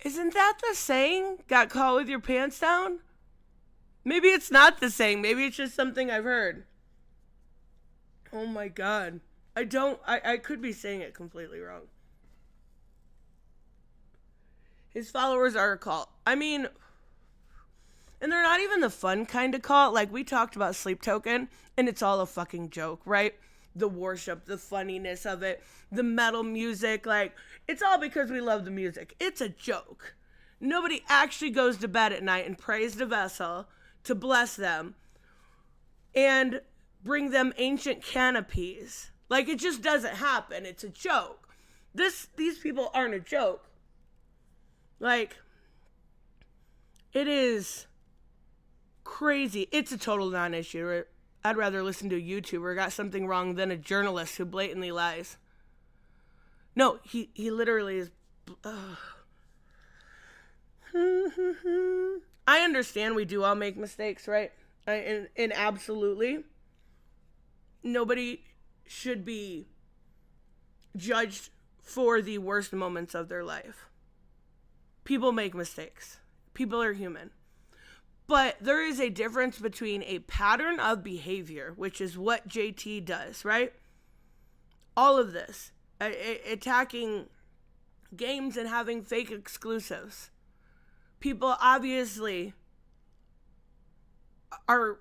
isn't that the saying? Got caught with your pants down? Maybe it's not the saying. Maybe it's just something I've heard. Oh my God. I could be saying it completely wrong. His followers are a cult. I mean, and they're not even the fun kind of cult. Like, we talked about Sleep Token, and it's all a fucking joke, right? The worship, the funniness of it, the metal music, like, it's all because we love the music. It's a joke. Nobody actually goes to bed at night and prays the vessel to bless them and bring them ancient canopies. Like, it just doesn't happen. It's a joke. These people aren't a joke. Like, it is crazy. It's a total non-issue. I'd rather listen to a YouTuber got something wrong than a journalist who blatantly lies. No, he literally is. I understand we do all make mistakes, right? And absolutely, nobody should be judged for the worst moments of their life. People make mistakes. People are human. But there is a difference between a pattern of behavior, which is what JT does, right? All of this. Attacking games and having fake exclusives. People obviously are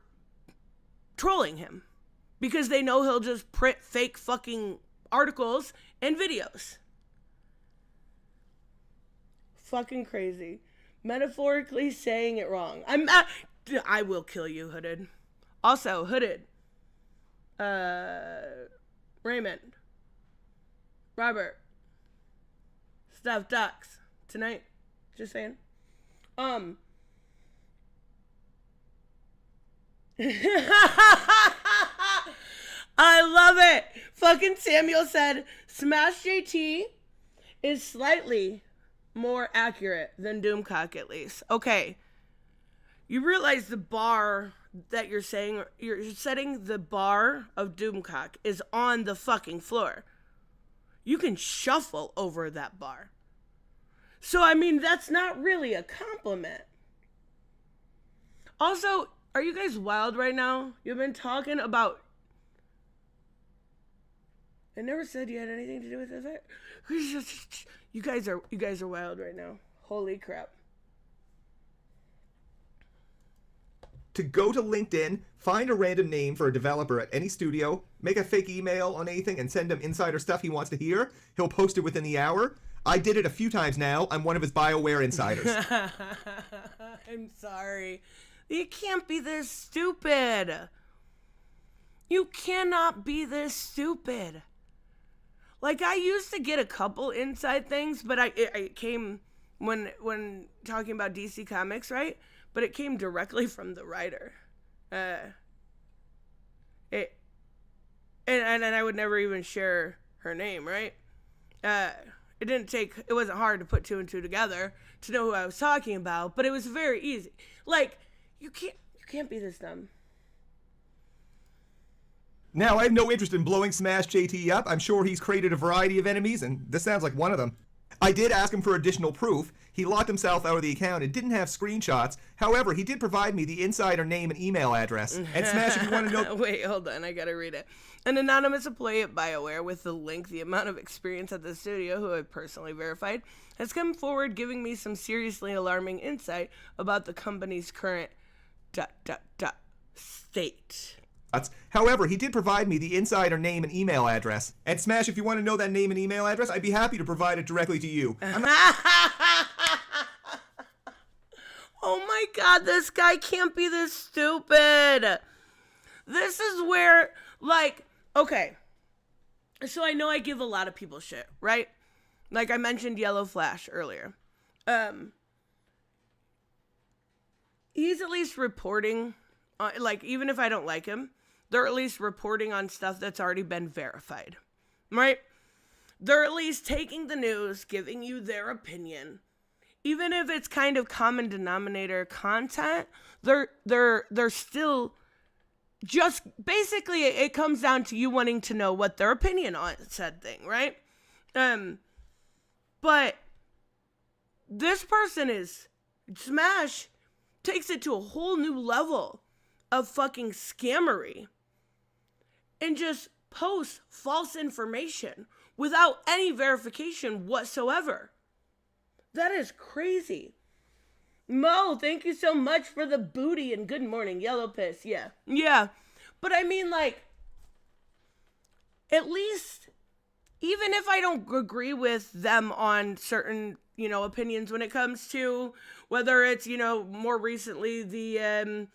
trolling him because they know he'll just print fake fucking articles and videos. Fucking crazy. Metaphorically saying it wrong. I will kill you, Hooded. Also, Hooded. Raymond. Robert. Stuffed ducks. Tonight. Just saying. I love it. Fucking Samuel said, Smash JT is slightly more accurate than Doomcock, at least. Okay. You realize the bar that you're saying, you're setting the bar of Doomcock is on the fucking floor. You can shuffle over that bar. So, I mean, that's not really a compliment. Also, are you guys wild right now? You've been talking about... I never said you had anything to do with this. You guys are wild right now. Holy crap. To go to LinkedIn, find a random name for a developer at any studio, make a fake email on anything, and send him insider stuff he wants to hear. He'll post it within the hour. I did it a few times now. I'm one of his BioWare insiders. I'm sorry. You can't be this stupid. You cannot be this stupid. Like, I used to get a couple inside things, but it came when talking about DC Comics, right? But it came directly from the writer. And I would never even share her name, right? It wasn't hard to put two and two together to know who I was talking about, but it was very easy. Like, you can't be this dumb. Now, I have no interest in blowing Smash JT up. I'm sure he's created a variety of enemies, and this sounds like one of them. I did ask him for additional proof. He locked himself out of the account and didn't have screenshots. However, he did provide me the insider name and email address. And Smash, if you want to know... Wait, hold on. I gotta read it. An anonymous employee at BioWare with the link, the amount of experience at the studio, who I personally verified, has come forward giving me some seriously alarming insight about the company's current... state. However, he did provide me the insider name and email address. And Smash, if you want to know that name and email address, I'd be happy to provide it directly to you. Oh my God, this guy can't be this stupid. This is where, like, okay. So I know I give a lot of people shit, right? Like I mentioned Yellow Flash earlier. He's at least reporting, like, even if I don't like him, they're at least reporting on stuff that's already been verified, right? They're at least taking the news, giving you their opinion. Even if it's kind of common denominator content, they're still just, basically it comes down to you wanting to know what their opinion on said thing, right? But this person is, Smash takes it to a whole new level of fucking scammery and just posts false information without any verification whatsoever. That is crazy. Mo, thank you so much for the booty and good morning, Yellow Piss. Yeah. But I mean, like, at least, even if I don't agree with them on certain, opinions when it comes to whether it's, more recently the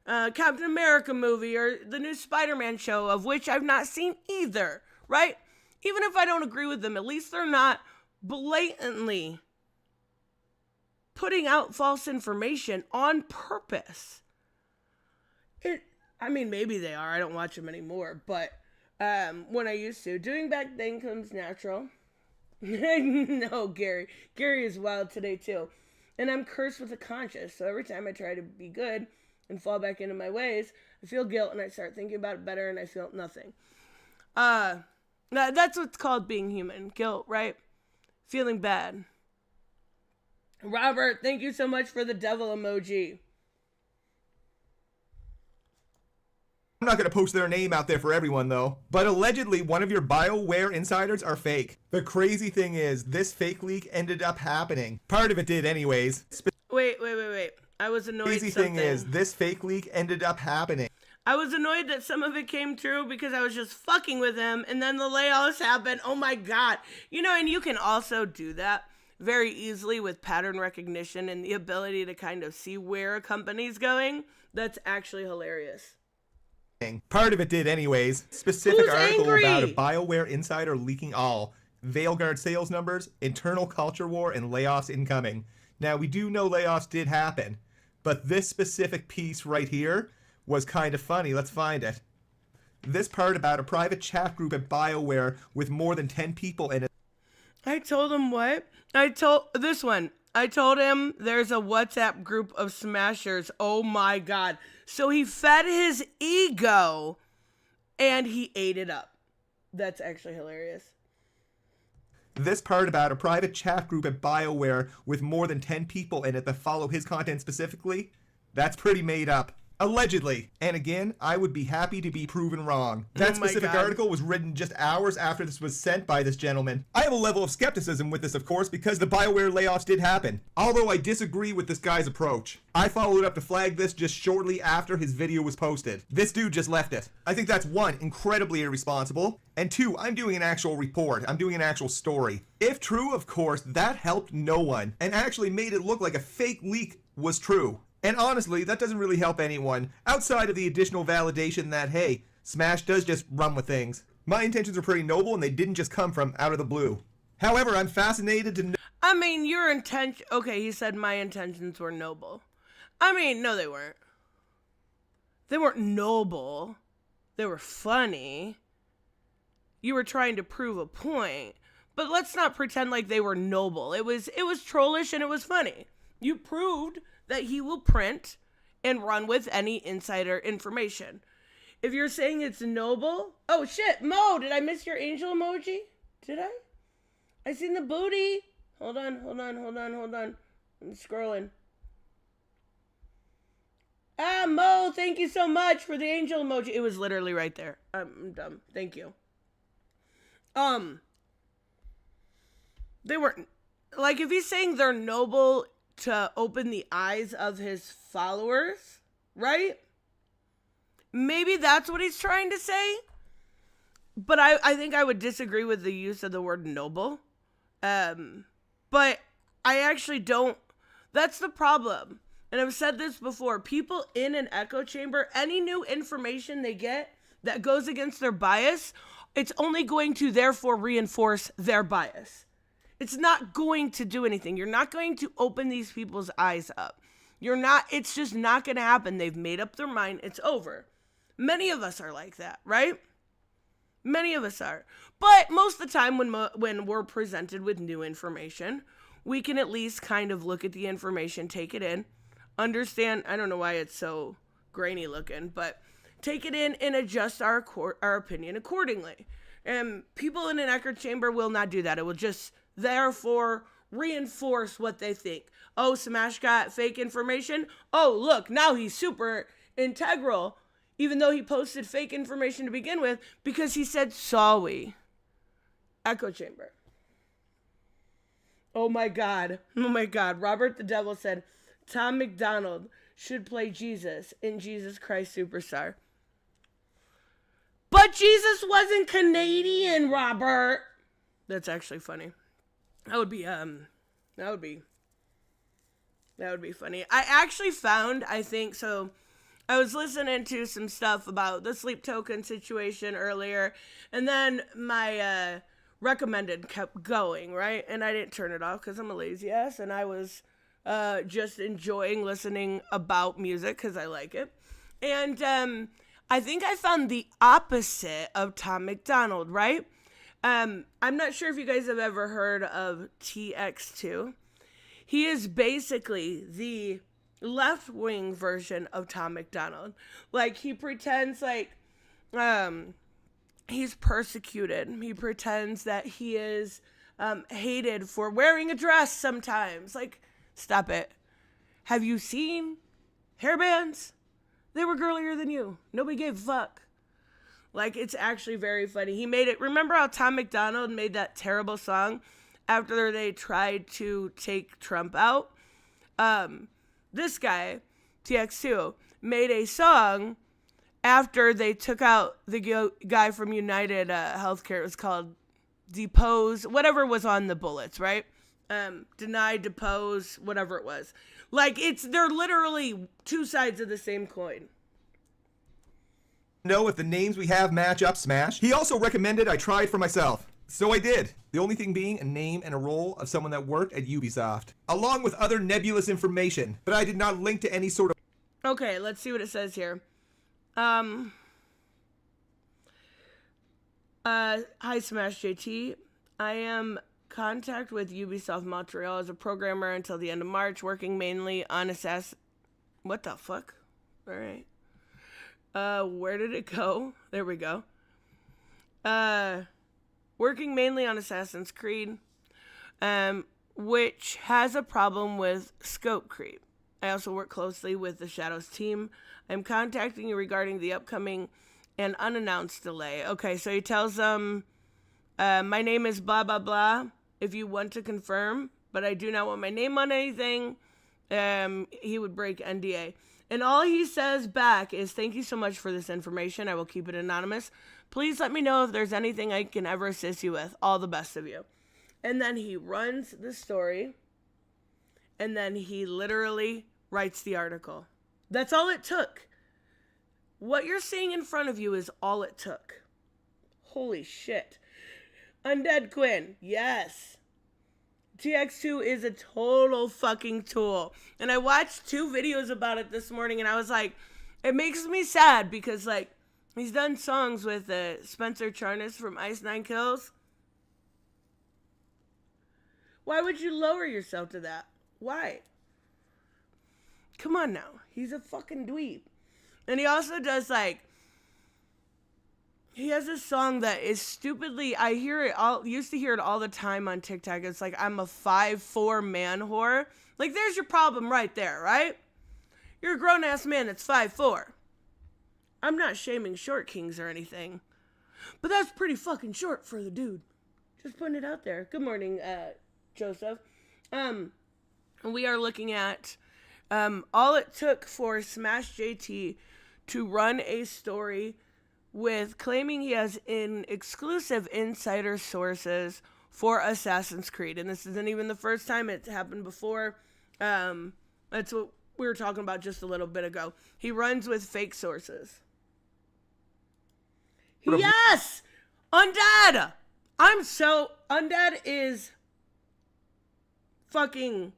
Captain America movie or the new Spider-Man show, of which I've not seen either, right? Even if I don't agree with them, at least they're not blatantly putting out false information on purpose. Maybe they are. I don't watch them anymore, but when I used to, doing back then comes natural. No, Gary. Gary is wild today too. And I'm cursed with a conscience, so every time I try to be good and fall back into my ways, I feel guilt and I start thinking about it better and I feel nothing. That's what's called being human. Guilt, right? Feeling bad. Robert, thank you so much for the devil emoji. I'm not going to post their name out there for everyone, though. But allegedly, one of your BioWare insiders are fake. The crazy thing is, this fake leak ended up happening. Part of it did anyways. Wait. I was annoyed. Crazy thing is, this fake leak ended up happening. I was annoyed that some of it came true because I was just fucking with him, and then the layoffs happened. Oh my God. And you can also do that very easily with pattern recognition and the ability to kind of see where a company's going. That's actually hilarious. Part of it did anyways. Specific Who's article angry? about a BioWare insider leaking all. Veilguard sales numbers, internal culture war, and layoffs incoming. Now, we do know layoffs did happen, but this specific piece right here was kind of funny. Let's find it. This part about a private chat group at BioWare with more than 10 people in it. I told him what? I told him there's a WhatsApp group of smashers. Oh my God. So he fed his ego and he ate it up. That's actually hilarious. This part about a private chat group at BioWare with more than 10 people in it that follow his content specifically, that's pretty made up. Allegedly. And again, I would be happy to be proven wrong. That specific article was written just hours after this was sent by this gentleman. I have a level of skepticism with this, of course, because the BioWare layoffs did happen. Although I disagree with this guy's approach. I followed up to flag this just shortly after his video was posted. This dude just left it. I think that's 1, incredibly irresponsible, and 2, I'm doing an actual report. I'm doing an actual story. If true, of course, that helped no one, and actually made it look like a fake leak was true. And honestly, that doesn't really help anyone, outside of the additional validation that, hey, Smash does just run with things. My intentions were pretty noble, and they didn't just come from out of the blue. However, I'm fascinated to know... your intention... Okay, he said my intentions were noble. No, they weren't. They weren't noble. They were funny. You were trying to prove a point. But let's not pretend like they were noble. It was trollish and it was funny. You proved that he will print and run with any insider information. If you're saying it's noble... Oh, shit. Mo, did I miss your angel emoji? Did I? I seen the booty. Hold on. I'm scrolling. Mo, thank you so much for the angel emoji. It was literally right there. I'm dumb. Thank you. They weren't... Like, if he's saying they're noble to open the eyes of his followers, right? Maybe that's what he's trying to say. But I think I would disagree with the use of the word noble. But I actually don't. That's the problem. and I've said this before, people in an echo chamber, any new information they get that goes against their bias, it's only going to therefore reinforce their bias. It's not going to do anything. You're not going to open these people's eyes up. It's just not going to happen. They've made up their mind. It's over. Many of us are like that, right? Many of us are. But most of the time when we're presented with new information, we can at least kind of look at the information, take it in, understand. I don't know why it's so grainy looking, but take it in and adjust our opinion accordingly. And people in an echo chamber will not do that. It will just therefore reinforce what they think. Oh, Smash got fake information. Oh, look, now he's super integral, even though he posted fake information to begin with because he said sorry. Echo chamber. Oh my God. Robert the Devil said Tom McDonald should play Jesus in Jesus Christ Superstar. But Jesus wasn't Canadian, Robert. That's actually funny. That would be funny. I actually found, I was listening to some stuff about the sleep token situation earlier, and then my recommended kept going, right? And I didn't turn it off because I'm a lazy ass, and I was just enjoying listening about music because I like it. And I think I found the opposite of Tom McDonald, right? I'm not sure if you guys have ever heard of TX2. He is basically the left-wing version of Tom McDonald. Like, he pretends like he's persecuted. He pretends that he is hated for wearing a dress sometimes. Like, stop it. Have you seen hairbands? They were girlier than you. Nobody gave a fuck. Like, it's actually very funny. He made it. Remember how Tom McDonald made that terrible song after they tried to take Trump out? This guy, TX2, made a song after they took out the guy from United Healthcare. It was called Depose, whatever was on the bullets, right? Deny, depose, whatever it was. Like, they're literally two sides of the same coin. Know if the names we have match up, Smash. He also recommended I try it for myself. So I did. The only thing being a name and a role of someone that worked at Ubisoft, along with other nebulous information that I did not link to any sort of... Okay, let's see what it says here. Hi, Smash JT. I am contact with Ubisoft Montreal as a programmer until the end of March, working mainly on What the fuck? All right. Where did it go? There we go. Working mainly on Assassin's Creed, which has a problem with scope creep. I also work closely with the Shadows team. I'm contacting you regarding the upcoming and unannounced delay. Okay, so he tells them, my name is blah, blah, blah, if you want to confirm, but I do not want my name on anything. He would break NDA. And all he says back is, thank you so much for this information. I will keep it anonymous. Please let me know if there's anything I can ever assist you with. All the best of you. And then he runs the story. And then he literally writes the article. That's all it took. What you're seeing in front of you is all it took. Holy shit. Undead Quinn. Yes. TX2 is a total fucking tool. And I watched 2 videos about it this morning, and I was like, it makes me sad because, like, he's done songs with Spencer Charnas from Ice Nine Kills. Why would you lower yourself to that? Why? Come on now. He's a fucking dweeb. And he also does, like, he has a song that is stupidly, I used to hear it all the time on TikTok. It's like, I'm a 5'4" man whore. Like, there's your problem right there, right? You're a grown-ass man that's 5'4". I'm not shaming short kings or anything. But that's pretty fucking short for the dude. Just putting it out there. Good morning, Joseph. We are looking at all it took for Smash JT to run a story with claiming he has exclusive insider sources for Assassin's Creed. And this isn't even the first time it's happened before. That's we were talking about just a little bit ago. He runs with fake sources. Yes! Undead! Undead is fucking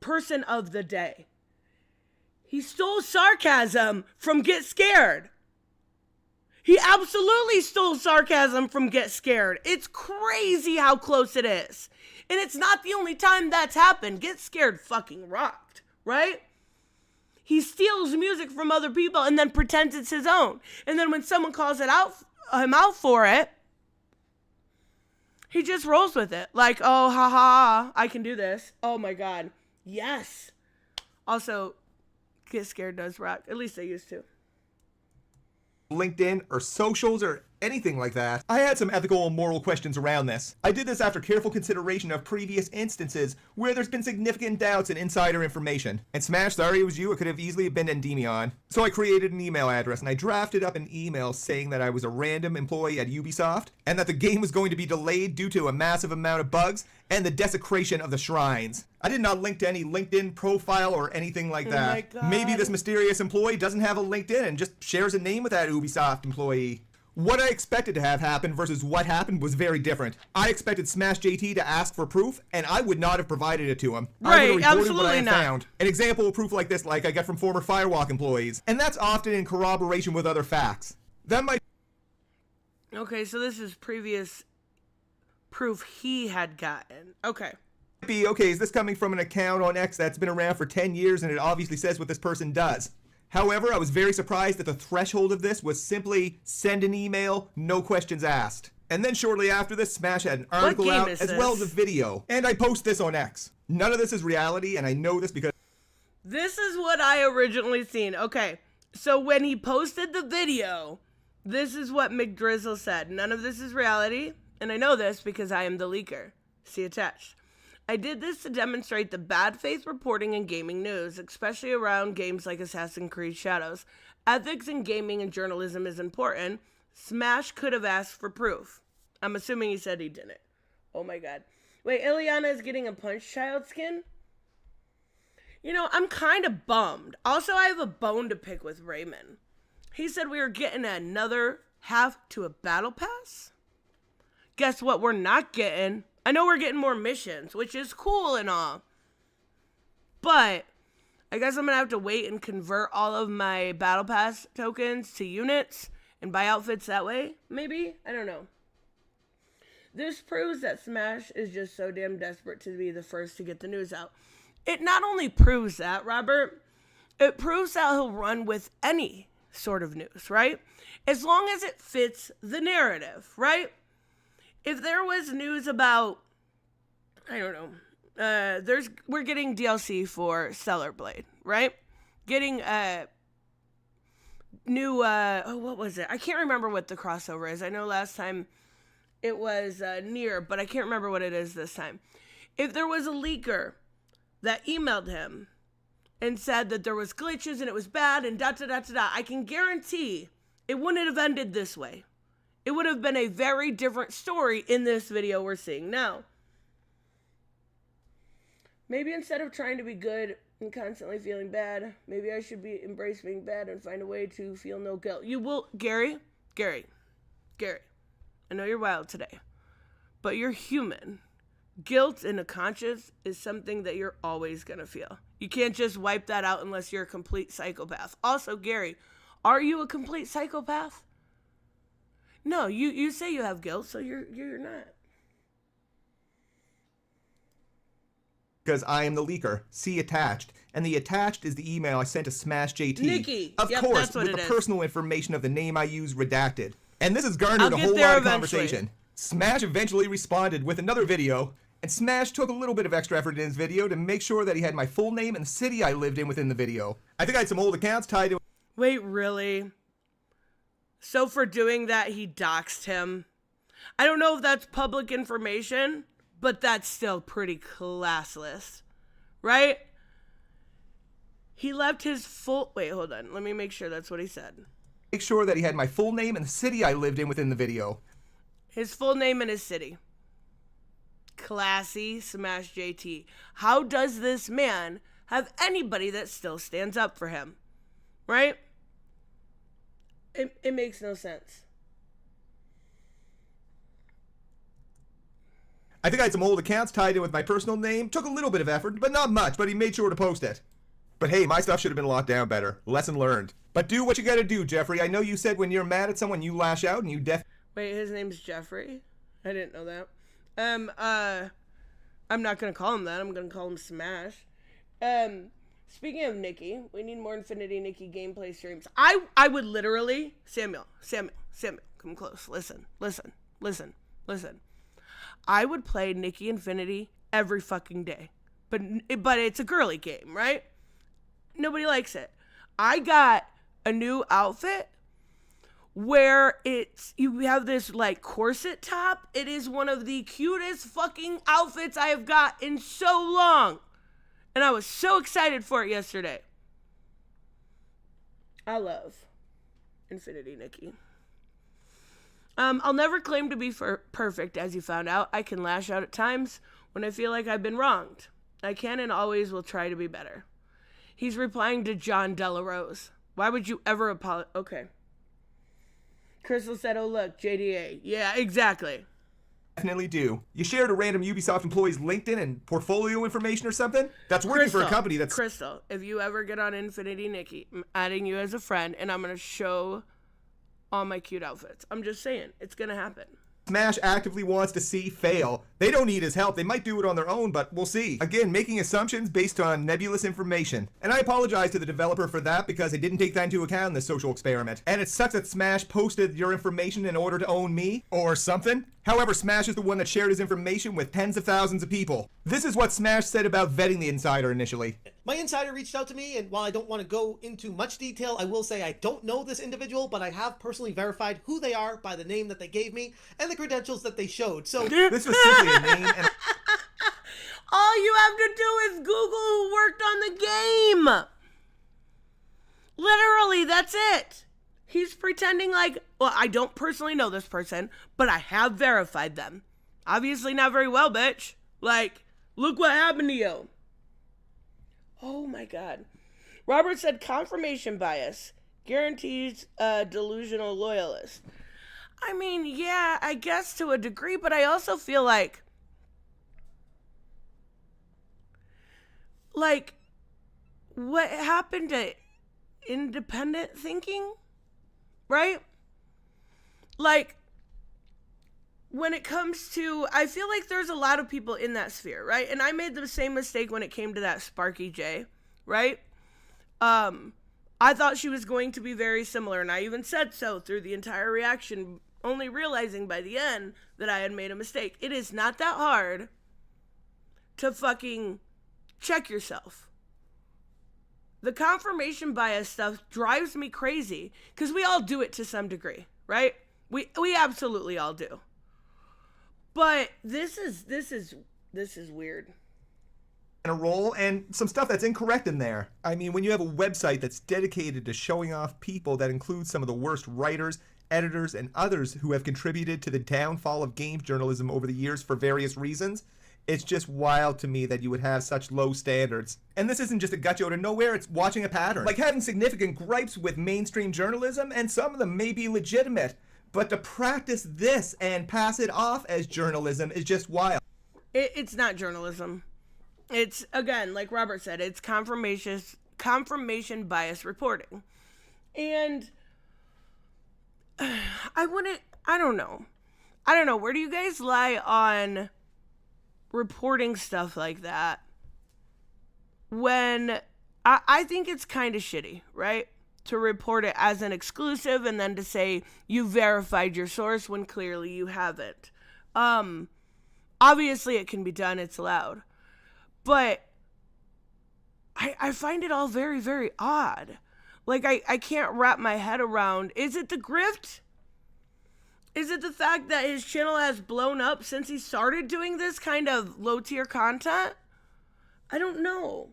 person of the day. He stole sarcasm from Get Scared. He absolutely stole sarcasm from Get Scared. It's crazy how close it is. And it's not the only time that's happened. Get Scared fucking rocked, right? He steals music from other people and then pretends it's his own. And then when someone calls him out for it, he just rolls with it. Like, oh, haha, I can do this. Oh my God. Yes. Also, Get Scared does rock. At least they used to. LinkedIn or socials or anything like that. I had some ethical and moral questions around this. I did this after careful consideration of previous instances where there's been significant doubts in insider information. And Smash, sorry it was you, it could have easily been Endymion. So I created an email address and I drafted up an email saying that I was a random employee at Ubisoft and that the game was going to be delayed due to a massive amount of bugs and the desecration of the shrines. I did not link to any LinkedIn profile or anything like that. Oh my God. Maybe this mysterious employee doesn't have a LinkedIn and just shares a name with that Ubisoft employee. What I expected to have happen versus what happened was very different. I expected FraudJT to ask for proof, and I would not have provided it to him. I would have reported what I had found. An example of proof like this, like I get from former Firewalk employees, and that's often in corroboration with other facts. That might... Okay, so this is previous proof he had gotten. Okay. Okay, is this coming from an account on X that's been around for 10 years and it obviously says what this person does? However, I was very surprised that the threshold of this was simply send an email, no questions asked. And then shortly after this, Smash had an article out as well as a video. And I post this on X. None of this is reality, and I know this because... This is what I originally seen. Okay, so when he posted the video, this is what McDrizzle said. None of this is reality, and I know this because I am the leaker. See attached. I did this to demonstrate the bad faith reporting in gaming news, especially around games like Assassin's Creed Shadows. Ethics in gaming and journalism is important. Smash could have asked for proof. I'm assuming he said he didn't. Oh my God. Wait, Ileana is getting a Punch Child skin? You know, I'm kind of bummed. Also, I have a bone to pick with Raymond. He said we were getting another half to a battle pass. Guess what we're not getting? I know we're getting more missions, which is cool and all. But I guess I'm going to have to wait and convert all of my Battle Pass tokens to units and buy outfits that way, maybe? I don't know. This proves that Smash is just so damn desperate to be the first to get the news out. It not only proves that, Robert, it proves that he'll run with any sort of news, right? As long as it fits the narrative, right? If there was news about, I don't know, we're getting DLC for Stellar Blade, right? Getting new, what was it? I can't remember what the crossover is. I know last time it was Nier, but I can't remember what it is this time. If there was a leaker that emailed him and said that there was glitches and it was bad and da-da-da-da-da, I can guarantee it wouldn't have ended this way. It would have been a very different story in this video we're seeing now. Maybe instead of trying to be good and constantly feeling bad, maybe I should embrace being bad and find a way to feel no guilt. You will, Gary, I know you're wild today, but you're human. Guilt in a conscience is something that you're always going to feel. You can't just wipe that out unless you're a complete psychopath. Also, Gary, are you a complete psychopath? No, you say you have guilt, so you're not. Because I am the leaker. See attached. And the attached is the email I sent to FraudJT. Nikki. Of yep, course, with the personal information of the name I use redacted. And this has garnered a whole lot of conversation. Smash eventually responded with another video, and Smash took a little bit of extra effort in his video to make sure that he had my full name and the city I lived in within the video. I think I had some old accounts tied to... Wait, really? So for doing that, he doxed him? I don't know if that's public information, but that's still pretty classless, right? He left his full... Wait, hold on. Let me make sure that's what he said. Make sure that he had my full name and the city I lived in within the video. His full name and his city. Classy FraudJT. How does this man have anybody that still stands up for him, right? It makes no sense. I think I had some old accounts tied in with my personal name. Took a little bit of effort, but not much, but he made sure to post it. But hey, my stuff should have been locked down better. Lesson learned. But do what you gotta do, Jeffrey. I know you said when you're mad at someone, you lash out, and you Wait, his name's Jeffrey? I didn't know that. I'm not gonna call him that. I'm gonna call him Smash. Speaking of Nikki, we need more Infinity Nikki gameplay streams. I would literally... Samuel, come close. Listen. I would play Nikki Infinity every fucking day. But it's a girly game, right? Nobody likes it. I got a new outfit where you have this like corset top. It is one of the cutest fucking outfits I have got in so long. And I was so excited for it yesterday. I love Infinity Nikki. I'll never claim to be perfect, as you found out. I can lash out at times when I feel like I've been wronged. I can and always will try to be better. He's replying to John Delarose. Why would you ever apologize? Okay. Crystal said, oh, look, JDA. Yeah, exactly. Definitely do. You shared a random Ubisoft employee's LinkedIn and portfolio information or something? That's working for a company that's... Crystal, if you ever get on Infinity Nikki, I'm adding you as a friend, and I'm going to show all my cute outfits. I'm just saying, it's going to happen. Smash actively wants to see fail. They don't need his help. They might do it on their own, but we'll see. Again, making assumptions based on nebulous information. And I apologize to the developer for that because I didn't take that into account in this social experiment. And it sucks that Smash posted your information in order to own me or something. However, Smash is the one that shared his information with tens of thousands of people. This is what Smash said about vetting the insider initially. My insider reached out to me, and while I don't want to go into much detail, I will say I don't know this individual, but I have personally verified who they are by the name that they gave me and the credentials that they showed. So this was simply a name and... All you have to do is Google who worked on the game. Literally, that's it. He's pretending like, well, I don't personally know this person, but I have verified them. Obviously not very well, bitch. Like, look what happened to you. Oh my God. Robert said confirmation bias guarantees a delusional loyalist. I mean, yeah, I guess to a degree, but I also feel like what happened to independent thinking, right? Like, when it comes to, I feel like there's a lot of people in that sphere, right? And I made the same mistake when it came to that Sparky J, right? I thought she was going to be very similar, and I even said so through the entire reaction, only realizing by the end that I had made a mistake. It is not that hard to fucking check yourself. The confirmation bias stuff drives me crazy because we all do it to some degree, right? We absolutely all do. But this is weird. A role and some stuff that's incorrect in there. I mean, when you have a website that's dedicated to showing off people that includes some of the worst writers, editors, and others who have contributed to the downfall of games journalism over the years for various reasons, it's just wild to me that you would have such low standards. And this isn't just a gut out of nowhere, it's watching a pattern. Like having significant gripes with mainstream journalism, and some of them may be legitimate, but to practice this and pass it off as journalism is just wild. It's not journalism. It's, again, like Robert said, it's confirmation bias reporting. And I don't know. Where do you guys lie on reporting stuff like that? When I think it's kind of shitty, right? To report it as an exclusive and then to say you verified your source when clearly you haven't. Obviously it can be done, it's allowed. But I find it all very, very odd. Like, I can't wrap my head around, is it the grift? Is it the fact that his channel has blown up since he started doing this kind of low-tier content? I don't know.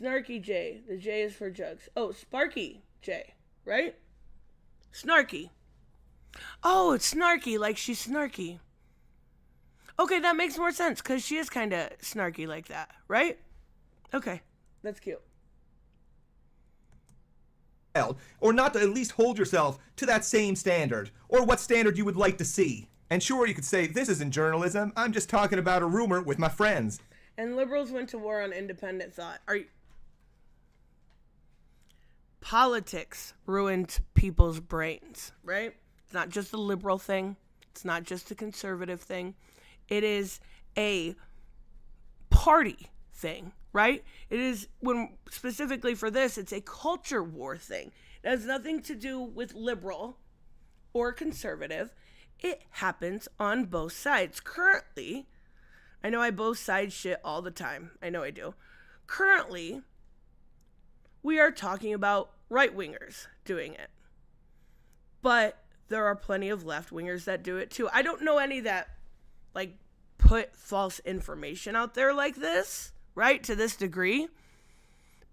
Snarky J. The J is for jugs. Oh, Sparky J, right? Snarky. Oh, it's snarky, like she's snarky. Okay, that makes more sense, because she is kind of snarky like that, right? Okay. That's cute. Or not to at least hold yourself to that same standard, or what standard you would like to see. And sure, you could say, this isn't journalism, I'm just talking about a rumor with my friends. And liberals went to war on independent thought. Politics ruined people's brains, right? It's not just a liberal thing. It's not just a conservative thing. It is a party thing, right? It is, when specifically for this, it's a culture war thing. It has nothing to do with liberal or conservative. It happens on both sides. Currently, I know I both sides shit all the time. I know I do. Currently, we are talking about right-wingers doing it. But there are plenty of left-wingers that do it too. I don't know any that, like, put false information out there like this, right, to this degree.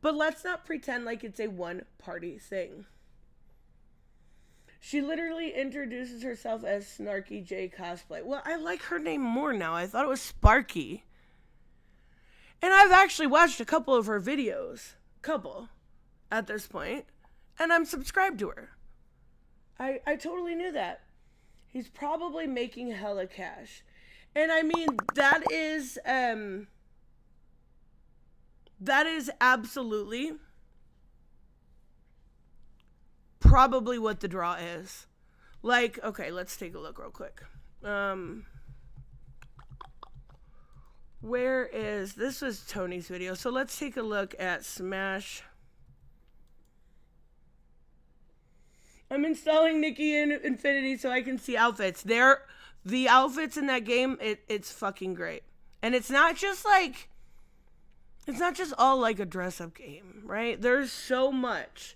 But let's not pretend like it's a one-party thing. She literally introduces herself as Snarky J Cosplay. Well, I like her name more now. I thought it was Sparky. And I've actually watched a couple of her videos. At this point. And I'm subscribed to her. I totally knew that. He's probably making hella cash. And I mean, that is absolutely probably what the draw is. Like, okay, let's take a look real quick. Where is, this was Tony's video. So let's take a look at Smash. I'm installing Nikki in Infinity so I can see outfits. The outfits in that game, it's fucking great. And it's not just all like a dress-up game, right? There's so much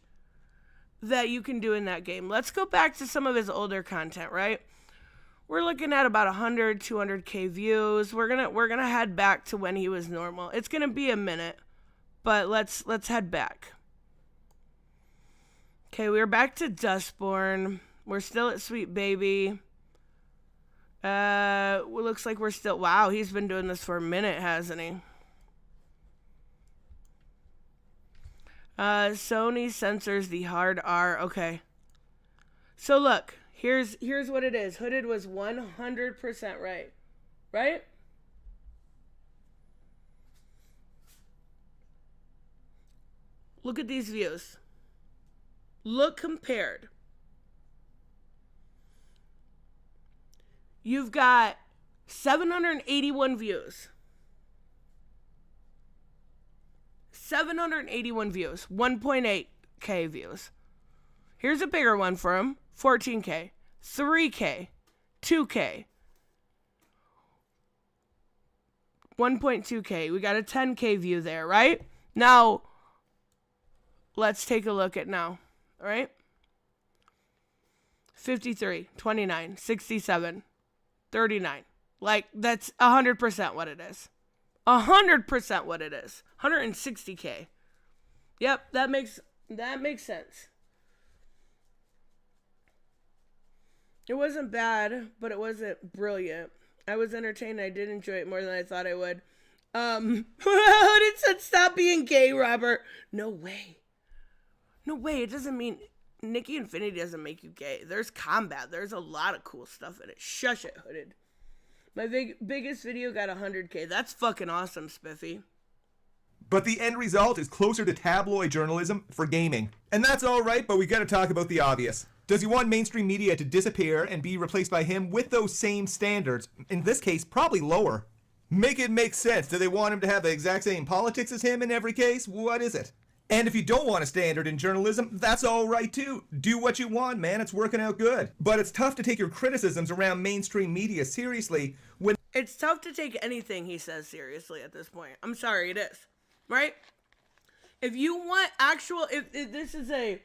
that you can do in that game. Let's go back to some of his older content, right? We're looking at about 100, 200K views. We're gonna head back to when he was normal. It's gonna be a minute, but let's head back. Okay, we're back to Dustborn. We're still at Sweet Baby. Looks like we're still... Wow, he's been doing this for a minute, hasn't he? Sony censors the hard R. Okay. So look, here's what it is. Hooded was 100% right. Right? Look at these views. Look compared. You've got 781 views. 781 views. 1.8K views. Here's a bigger one for him. 14K. 3K. 2K. 1.2K. We got a 10K view there, right? Now, let's take a look at now. All right? 53, 29, 67, 39. Like, that's 100% what it is. 100% what it is. 160K. Yep, that makes sense. It wasn't bad, but it wasn't brilliant. I was entertained. I did enjoy it more than I thought I would. It said stop being gay, Robert. No way. No way. It doesn't mean Nikki Infinity doesn't make you gay. There's combat. There's a lot of cool stuff in it. Shush it, Hooded. My biggest video got 100K. That's fucking awesome, Spiffy. But the end result is closer to tabloid journalism for gaming. And that's all right, but we gotta talk about the obvious. Does he want mainstream media to disappear and be replaced by him with those same standards? In this case, probably lower. Make it make sense. Do they want him to have the exact same politics as him in every case? What is it? And if you don't want a standard in journalism, that's all right too. Do what you want, man. It's working out good. But it's tough to take your criticisms around mainstream media seriously when... It's tough to take anything he says seriously at this point. I'm sorry, it is. Right? If you want actual... If this is a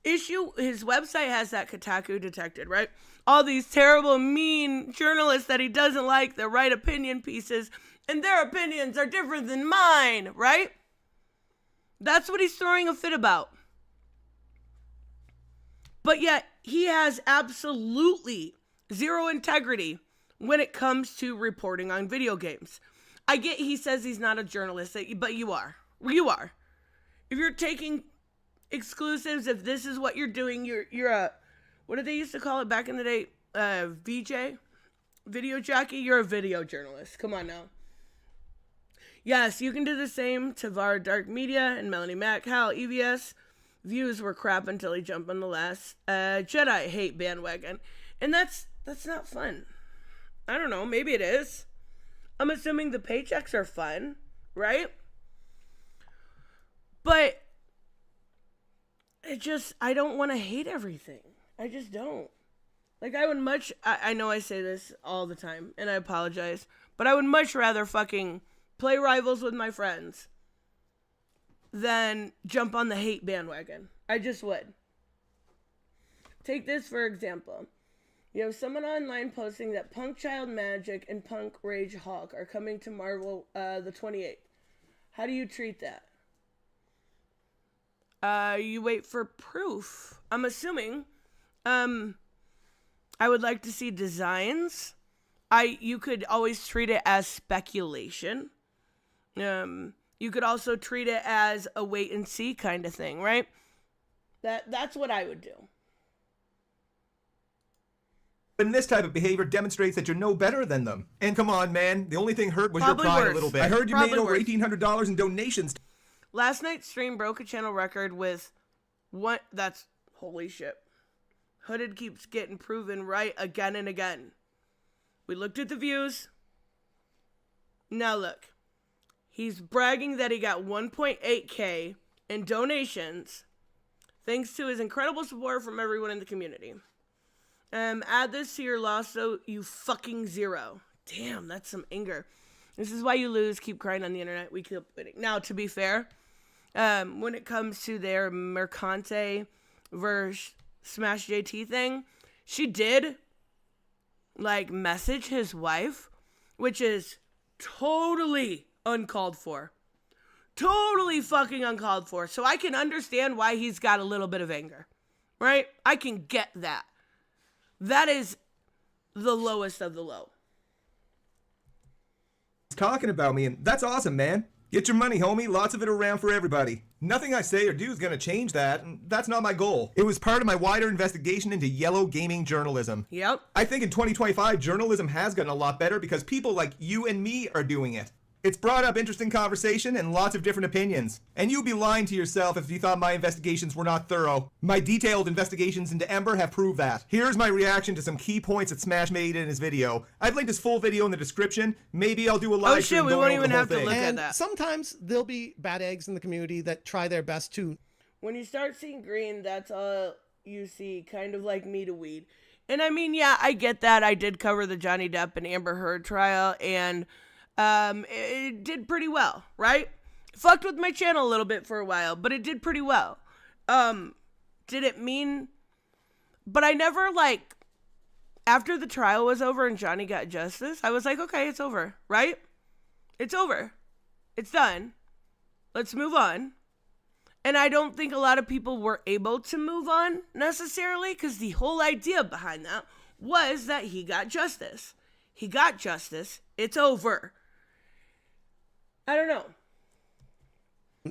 issue, his website has that Kotaku detected, right? All these terrible, mean journalists that he doesn't like that write opinion pieces, and their opinions are different than mine, right? That's what he's throwing a fit about. But yet, he has absolutely zero integrity when it comes to reporting on video games. I get he says he's not a journalist, but you are. You are. if you're taking exclusives, if this is what you're doing, you're a, what did they used to call it back in the day? VJ? Video jockey? You're a video journalist. Come on now. Yes, you can do the same to Var Dark Media and Melanie Mac. Hal, EVS views were crap until he jumped on the last Jedi hate bandwagon. And that's not fun. I don't know, maybe it is. I'm assuming the paychecks are fun, right? But I don't want to hate everything. I just don't. Like, I would much, I know I say this all the time, and I apologize, but I would much rather fucking play Rivals with my friends than jump on the hate bandwagon. I just would. Take this for example. You have someone online posting that Punk Child Magic and Punk Rage Hawk are coming to Marvel the 28th. How do you treat that? You wait for proof. I'm assuming. I would like to see designs. You could always treat it as speculation. You could also treat it as a wait and see kind of thing, right? That's what I would do. And this type of behavior demonstrates that you're no better than them. And come on, man, the only thing hurt was Probably your pride worse. a little bit. I heard you Probably made over worse. $1,800 in donations. Last night's stream broke a channel record with what? That's holy shit. Hooded keeps getting proven right again and again. We looked at the views. Now look. He's bragging that he got 1.8K in donations thanks to his incredible support from everyone in the community. Add this to your loss, so you fucking zero. Damn, that's some anger. This is why you lose. Keep crying on the internet. We keep winning. Now, to be fair, when it comes to their Mercante versus Smash JT thing, she did, like, message his wife, which is totally uncalled for. Totally fucking uncalled for. So I can understand why he's got a little bit of anger. Right? I can get that. That is the lowest of the low. Talking about me, and that's awesome, man. Get your money, homie. Lots of it around for everybody. Nothing I say or do is going to change that, and that's not my goal. It was part of my wider investigation into yellow gaming journalism. Yep. I think in 2025, journalism has gotten a lot better because people like you and me are doing it. It's brought up interesting conversation and lots of different opinions. And you'd be lying to yourself if you thought my investigations were not thorough. My detailed investigations into Ember have proved that. Here's my reaction to some key points that Smash made in his video. I've linked his full video in the description. Maybe I'll do a live stream we going won't over even the whole have to thing. look at And that. sometimes there'll be bad eggs in the community that try their best to. When you start seeing green, that's all you see, kind of like me to weed. And I mean, yeah, I get that. I did cover the Johnny Depp and Amber Heard trial, and it did pretty well, right? Fucked with my channel a little bit for a while, but it did pretty well. Did it mean... But I never, like... After the trial was over and Johnny got justice, I was like, okay, it's over, right? It's over. It's done. Let's move on. And I don't think a lot of people were able to move on, necessarily, because the whole idea behind that was that he got justice. He got justice. It's over. I don't know.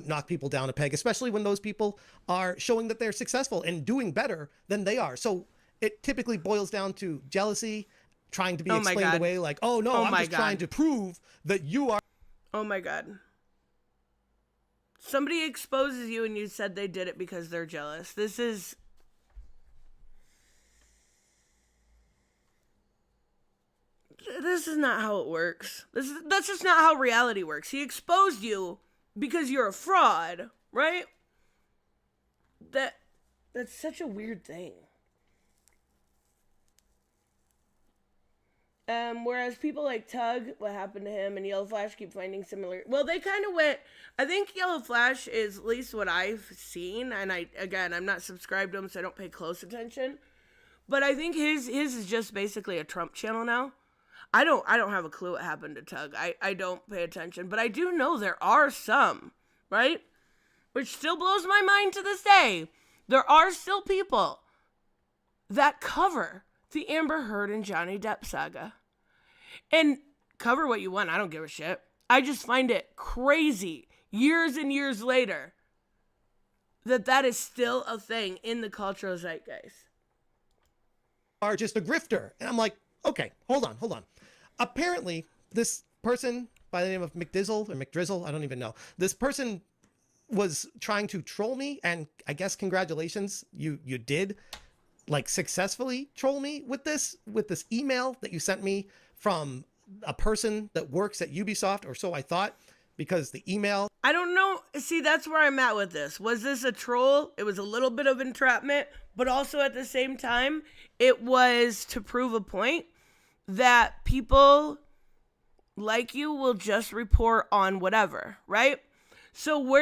Knock people down a peg, especially when those people are showing that they're successful and doing better than they are. So it typically boils down to jealousy, trying to be explained away like, oh no, I'm just trying to prove that you are. Oh my God. Somebody exposes you and you said they did it because they're jealous. This is not how it works. That's just not how reality works. He exposed you because you're a fraud, right? That's such a weird thing. Whereas people like Tug, what happened to him, and Yellow Flash keep finding similar. Well, they kind of went. I think Yellow Flash is at least what I've seen, and I'm not subscribed to him, so I don't pay close attention. But I think his is just basically a Trump channel now. I don't have a clue what happened to Tug. I don't pay attention, but I do know there are some, right? Which still blows my mind to this day. There are still people that cover the Amber Heard and Johnny Depp saga. And cover what you want. I don't give a shit. I just find it crazy, years and years later, that is still a thing in the cultural zeitgeist. Are just a grifter. And I'm like, okay, hold on. Apparently, this person by the name of McDrizzle, I don't even know. This person was trying to troll me, and I guess congratulations, you did like successfully troll me with this email that you sent me from a person that works at Ubisoft, or so I thought, because the email. I don't know. See, that's where I'm at with this. Was this a troll? It was a little bit of entrapment, but also at the same time, it was to prove a point that people like you will just report on whatever, right? So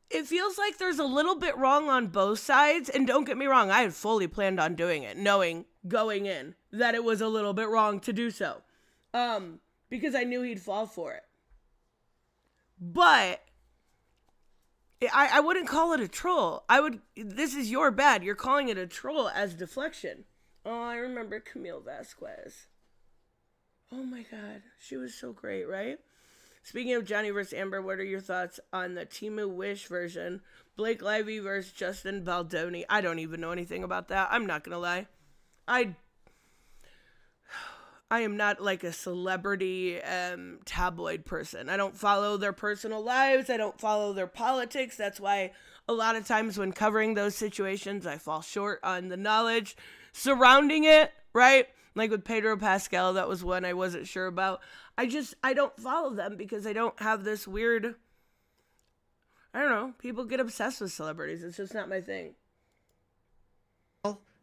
it feels like there's a little bit wrong on both sides. And don't get me wrong, I had fully planned on doing it, knowing going in that it was a little bit wrong to do so. Because I knew he'd fall for it. But I wouldn't call it a troll. This is your bad. You're calling it a troll as deflection. Oh, I remember Camille Vasquez. Oh my God. She was so great, right? Speaking of Johnny vs. Amber, what are your thoughts on the Timu Wish version? Blake Lively versus Justin Baldoni. I don't even know anything about that. I'm not going to lie. I am not like a celebrity tabloid person. I don't follow their personal lives. I don't follow their politics. That's why a lot of times when covering those situations, I fall short on the knowledge surrounding it, right? Like with Pedro Pascal, that was one I wasn't sure about. I don't follow them because I don't have this weird, I don't know, people get obsessed with celebrities. It's just not my thing.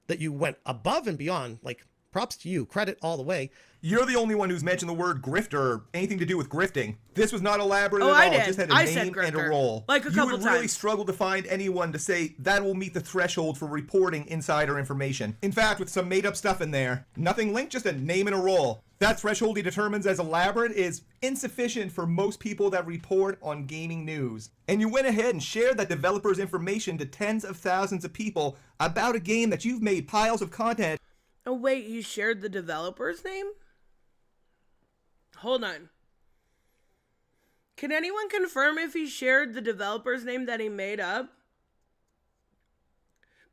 That you went above and beyond, like, props to you, credit all the way. You're the only one who's mentioned the word grifter or anything to do with grifting. This was not elaborate at all. I did. It just had a name and a role. Like a couple times. You would really times. struggle to find anyone to say that will meet the threshold for reporting insider information. In fact, with some made-up stuff in there, nothing linked, just a name and a role. That threshold he determines as elaborate is insufficient for most people that report on gaming news. And you went ahead and shared that developer's information to tens of thousands of people about a game that you've made piles of content. Oh, wait, he shared the developer's name? Hold on. Can anyone confirm if he shared the developer's name that he made up?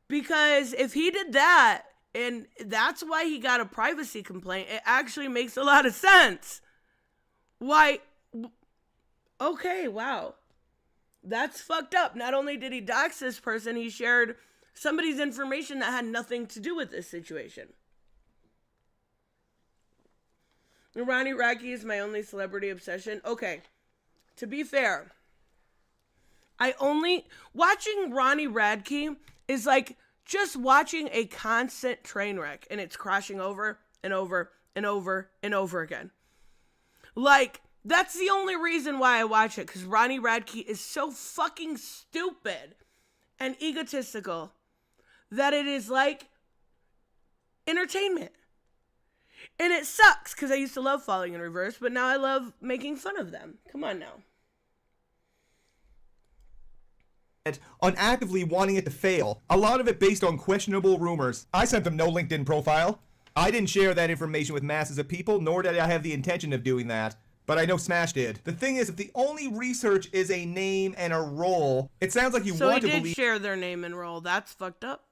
Because if he did that, and that's why he got a privacy complaint, it actually makes a lot of sense. Why? Okay, wow. That's fucked up. Not only did he dox this person, he shared somebody's information that had nothing to do with this situation. Ronnie Radke is my only celebrity obsession. Okay, to be fair, watching Ronnie Radke is like just watching a constant train wreck, and it's crashing over and over and over and over again. Like, that's the only reason why I watch it, because Ronnie Radke is so fucking stupid and egotistical that it is like entertainment. And it sucks, because I used to love Falling in Reverse, but now I love making fun of them. Come on now. On actively wanting it to fail. A lot of it based on questionable rumors. I sent them no LinkedIn profile. I didn't share that information with masses of people, nor did I have the intention of doing that. But I know Smash did. The thing is, if the only research is a name and a role, it sounds like you want to believe... So he did share their name and role. That's fucked up.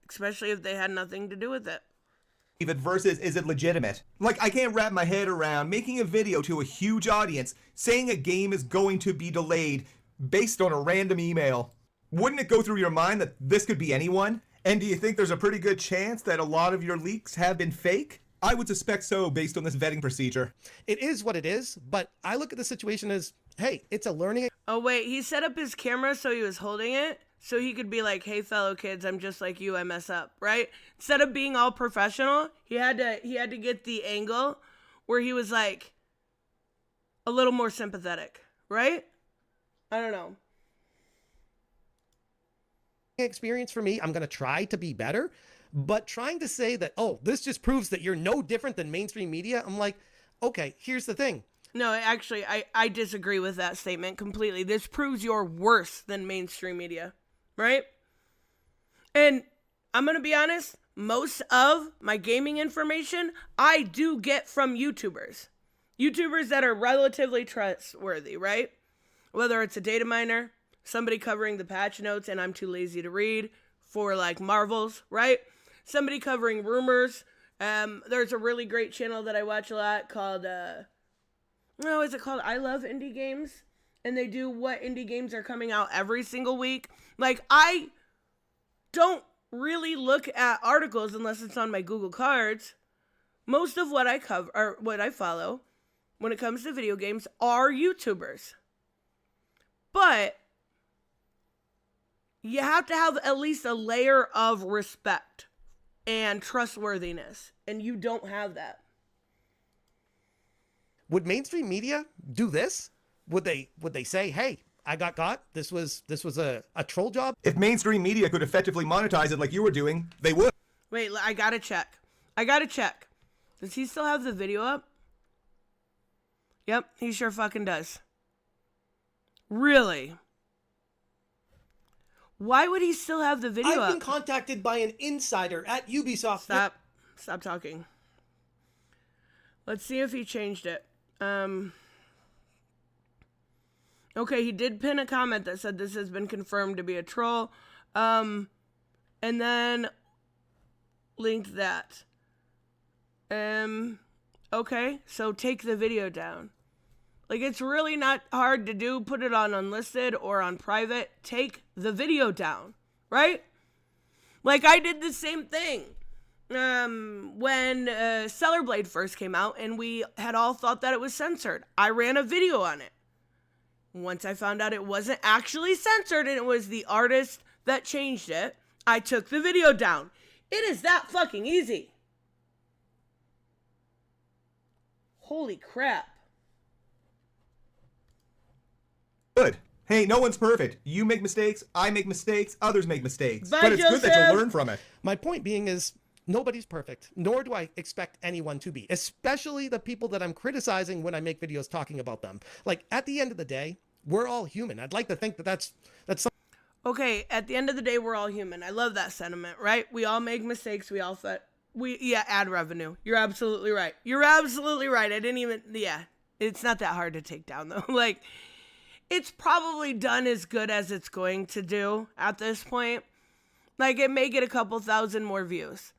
Especially if they had nothing to do with it. Versus, is it legitimate? Like, I can't wrap my head around making a video to a huge audience saying a game is going to be delayed based on a random email. Wouldn't it go through your mind that this could be anyone? And do you think there's a pretty good chance that a lot of your leaks have been fake? I would suspect so based on this vetting procedure. It is what it is, but I look at the situation as, hey, it's a learning. Oh, wait, he set up his camera so he was holding it so he could be like, hey, fellow kids, I'm just like you, I mess up, right? Instead of being all professional, he had to get the angle where he was like a little more sympathetic, right? I don't know. Experience for me. I'm going to try to be better, but trying to say that, oh, this just proves that you're no different than mainstream media. I'm like, okay, here's the thing. No, actually, I disagree with that statement completely. This proves you're worse than mainstream media, right? And I'm going to be honest, most of my gaming information I do get from YouTubers. YouTubers that are relatively trustworthy, right? Whether it's a data miner, somebody covering the patch notes and I'm too lazy to read for like Marvels, right? Somebody covering rumors. There's a really great channel that I watch a lot called, is it called I Love Indie Games? And they do what indie games are coming out every single week. Like, I don't really look at articles unless it's on my Google Cards. Most of what I cover, or what I follow, when it comes to video games, are YouTubers. But you have to have at least a layer of respect and trustworthiness, and you don't have that. Would mainstream media do this? Would they say, "Hey, I got caught. This was a troll job"? If mainstream media could effectively monetize it like you were doing, they would. Wait, I gotta check. Does he still have the video up? Yep, he sure fucking does. Really? Why would he still have the video up? I've been contacted by an insider at Ubisoft. Stop talking. Let's see if he changed it. Okay, he did pin a comment that said this has been confirmed to be a troll. And then linked that. Okay, so take the video down. Like, it's really not hard to do. Put it on unlisted or on private. Take the video down, right? Like, I did the same thing when Stellar Blade first came out, and we had all thought that it was censored. I ran a video on it. Once I found out it wasn't actually censored and it was the artist that changed it, I took the video down. It is that fucking easy. Holy crap. Good. Hey, no one's perfect. You make mistakes, I make mistakes, others make mistakes. Bye, but it's Joseph. good that you'll learn from it. My point being is, nobody's perfect, nor do I expect anyone to be, especially the people that I'm criticizing when I make videos talking about them. Like, at the end of the day, we're all human. I'd like to think that that's something. Okay, at the end of the day, we're all human. I love that sentiment, right? We all make mistakes. We all ad revenue. You're absolutely right. It's not that hard to take down, though. Like, it's probably done as good as it's going to do at this point. Like, it may get a couple thousand more views.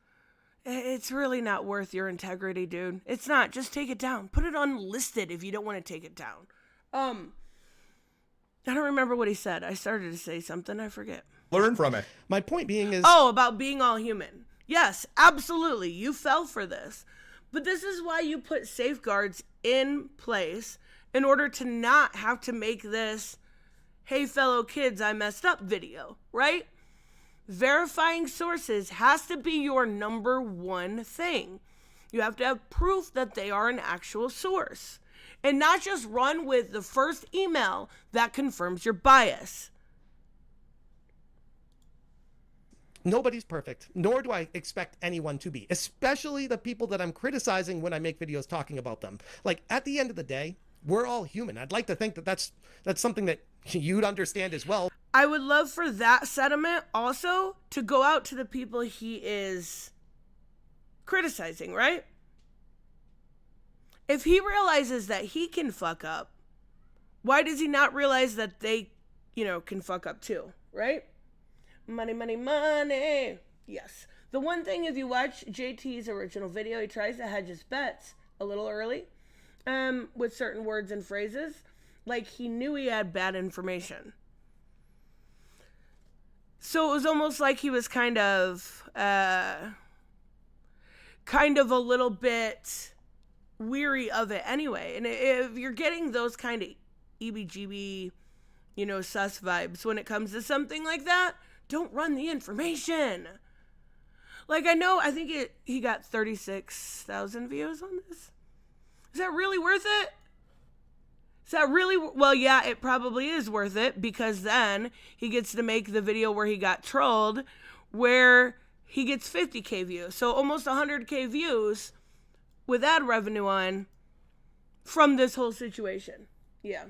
It's really not worth your integrity, dude. It's not. Just take it down. Put it unlisted if you don't want to take it down. I don't remember what he said. I started to say something. I forget. Learn from it. My point being is... Oh, about being all human. Yes, absolutely. You fell for this. But this is why you put safeguards in place in order to not have to make this, "Hey, fellow kids, I messed up" video, right? Verifying sources has to be your number one thing. You have to have proof that they are an actual source. And not just run with the first email that confirms your bias. Nobody's perfect, nor do I expect anyone to be, especially the people that I'm criticizing when I make videos talking about them. Like, at the end of the day, we're all human. I'd like to think that that's something that you'd understand as well. I would love for that sentiment also to go out to the people he is criticizing, right? If he realizes that he can fuck up, why does he not realize that they, can fuck up too, right? Money, money, money. Yes. The one thing, if you watch JT's original video, he tries to hedge his bets a little early with certain words and phrases. Like, he knew he had bad information. So it was almost like he was kind of a little bit weary of it anyway. And if you're getting those kind of EBGB, sus vibes when it comes to something like that, don't run the information. Like, I think he got 36,000 views on this. Is that really worth it? Is that really? Well, yeah, it probably is worth it, because then he gets to make the video where he got trolled, where he gets 50K views. So almost 100K views with ad revenue on from this whole situation. Yeah.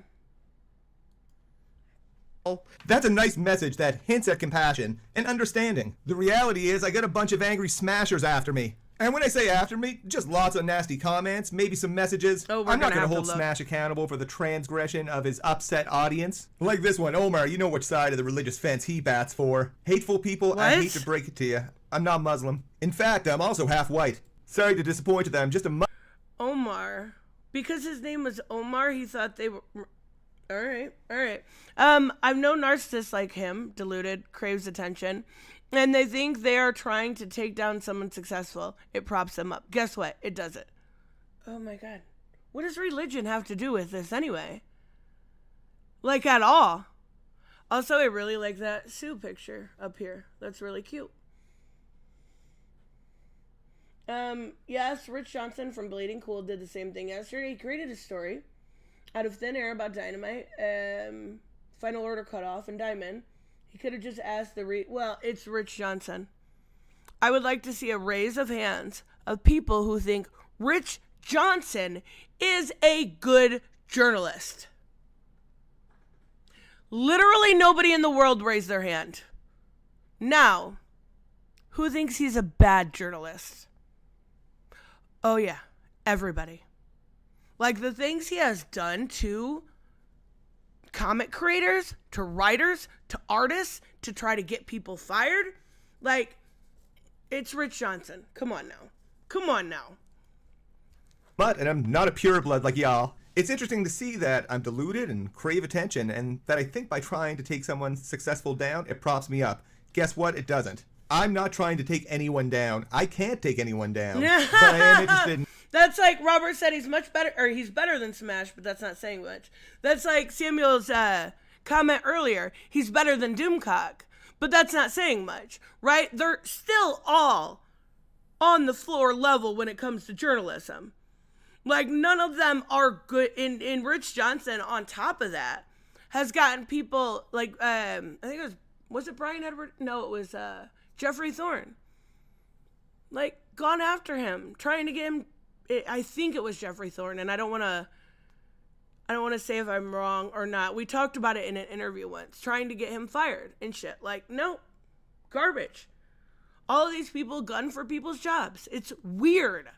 That's a nice message that hints at compassion and understanding. The reality is I got a bunch of angry smashers after me, And when I say after me, just lots of nasty comments, maybe some messages. Oh, I'm not going to hold Smash accountable for the transgression of his upset audience. Like this one, Omar, you know which side of the religious fence he bats for. Hateful people, I hate to break it to you. I'm not Muslim. In fact, I'm also half white. Sorry to disappoint you that I'm just a Omar. Because his name was Omar, he thought they were... All right. I've known narcissists like him, deluded, craves attention, and they think they are trying to take down someone successful. It props them up. Guess what? It doesn't. Oh my God. What does religion have to do with this anyway? Like at all. Also, I really like that Sue picture up here. That's really cute. Yes, Rich Johnson from Bleeding Cool did the same thing yesterday. He created a story out of thin air about Dynamite, Final Order Cutoff, and Diamond. He could have just asked well, it's Rich Johnson. I would like to see a raise of hands of people who think Rich Johnson is a good journalist. Literally nobody in the world raised their hand. Now, who thinks he's a bad journalist? Oh yeah, everybody. Like the things he has done to comic creators, to writers, to artists, to try to get people fired. Like, it's Rich Johnson. Come on now. And I'm not a pureblood like y'all. It's interesting to see that I'm deluded and crave attention, and that I think by trying to take someone successful down, it props me up. Guess what? It doesn't. I'm not trying to take anyone down. I can't take anyone down. But I am interested in... That's like Robert said he's much better, or he's better than Smash, but that's not saying much. That's like Samuel's comment earlier. He's better than Doomcock, but that's not saying much, right? They're still all on the floor level when it comes to journalism. Like, none of them are good. In Rich Johnson, on top of that, has gotten people, like, I think was it Brian Edward? No, it was Jeffrey Thorne. Like, gone after him, trying to get him. I think it was Jeffrey Thorne, and I don't want to say if I'm wrong or not. We talked about it in an interview once, trying to get him fired and shit. Like, no, garbage. All of these people gun for people's jobs. It's weird.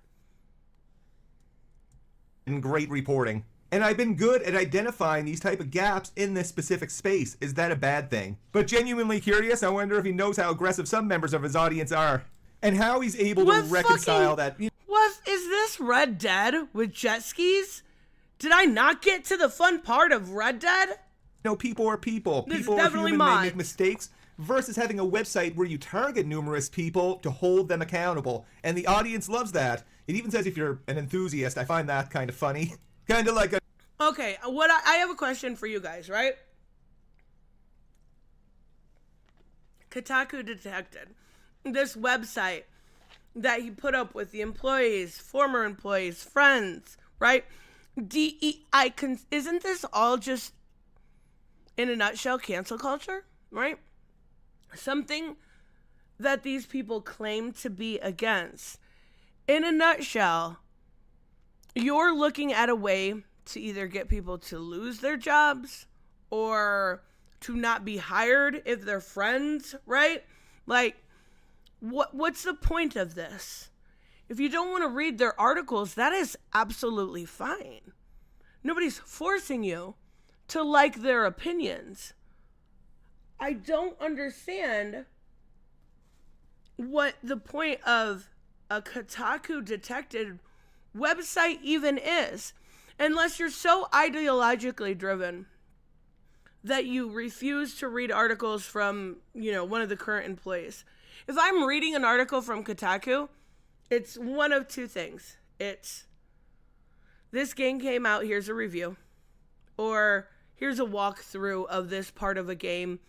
Great reporting. And I've been good at identifying these type of gaps in this specific space. Is that a bad thing? But genuinely curious, I wonder if he knows how aggressive some members of his audience are. And how he's able to reconcile that. Is this Red Dead with jet skis? Did I not get to the fun part of Red Dead? No, people are people. This people is are definitely human, mods. they make mistakes. Versus having a website where you target numerous people to hold them accountable. And the audience loves that. It even says if you're an enthusiast. I find that kind of funny. Kind of like a... Okay, I have a question for you guys, right? Kotaku detected this website that he put up with the employees, former employees, friends, right? Isn't this all just, in a nutshell, cancel culture, right? Something that these people claim to be against. In a nutshell, you're looking at a way to either get people to lose their jobs or to not be hired if they're friends, right? Like, what's the point of this? If you don't want to read their articles, that is absolutely fine. Nobody's forcing you to like their opinions. I don't understand what the point of a Kotaku detected website even is, unless you're so ideologically driven that you refuse to read articles from, one of the current employees. If I'm reading an article from Kotaku, it's one of two things. It's, this game came out, here's a review. Or, here's a walkthrough of this part of a game.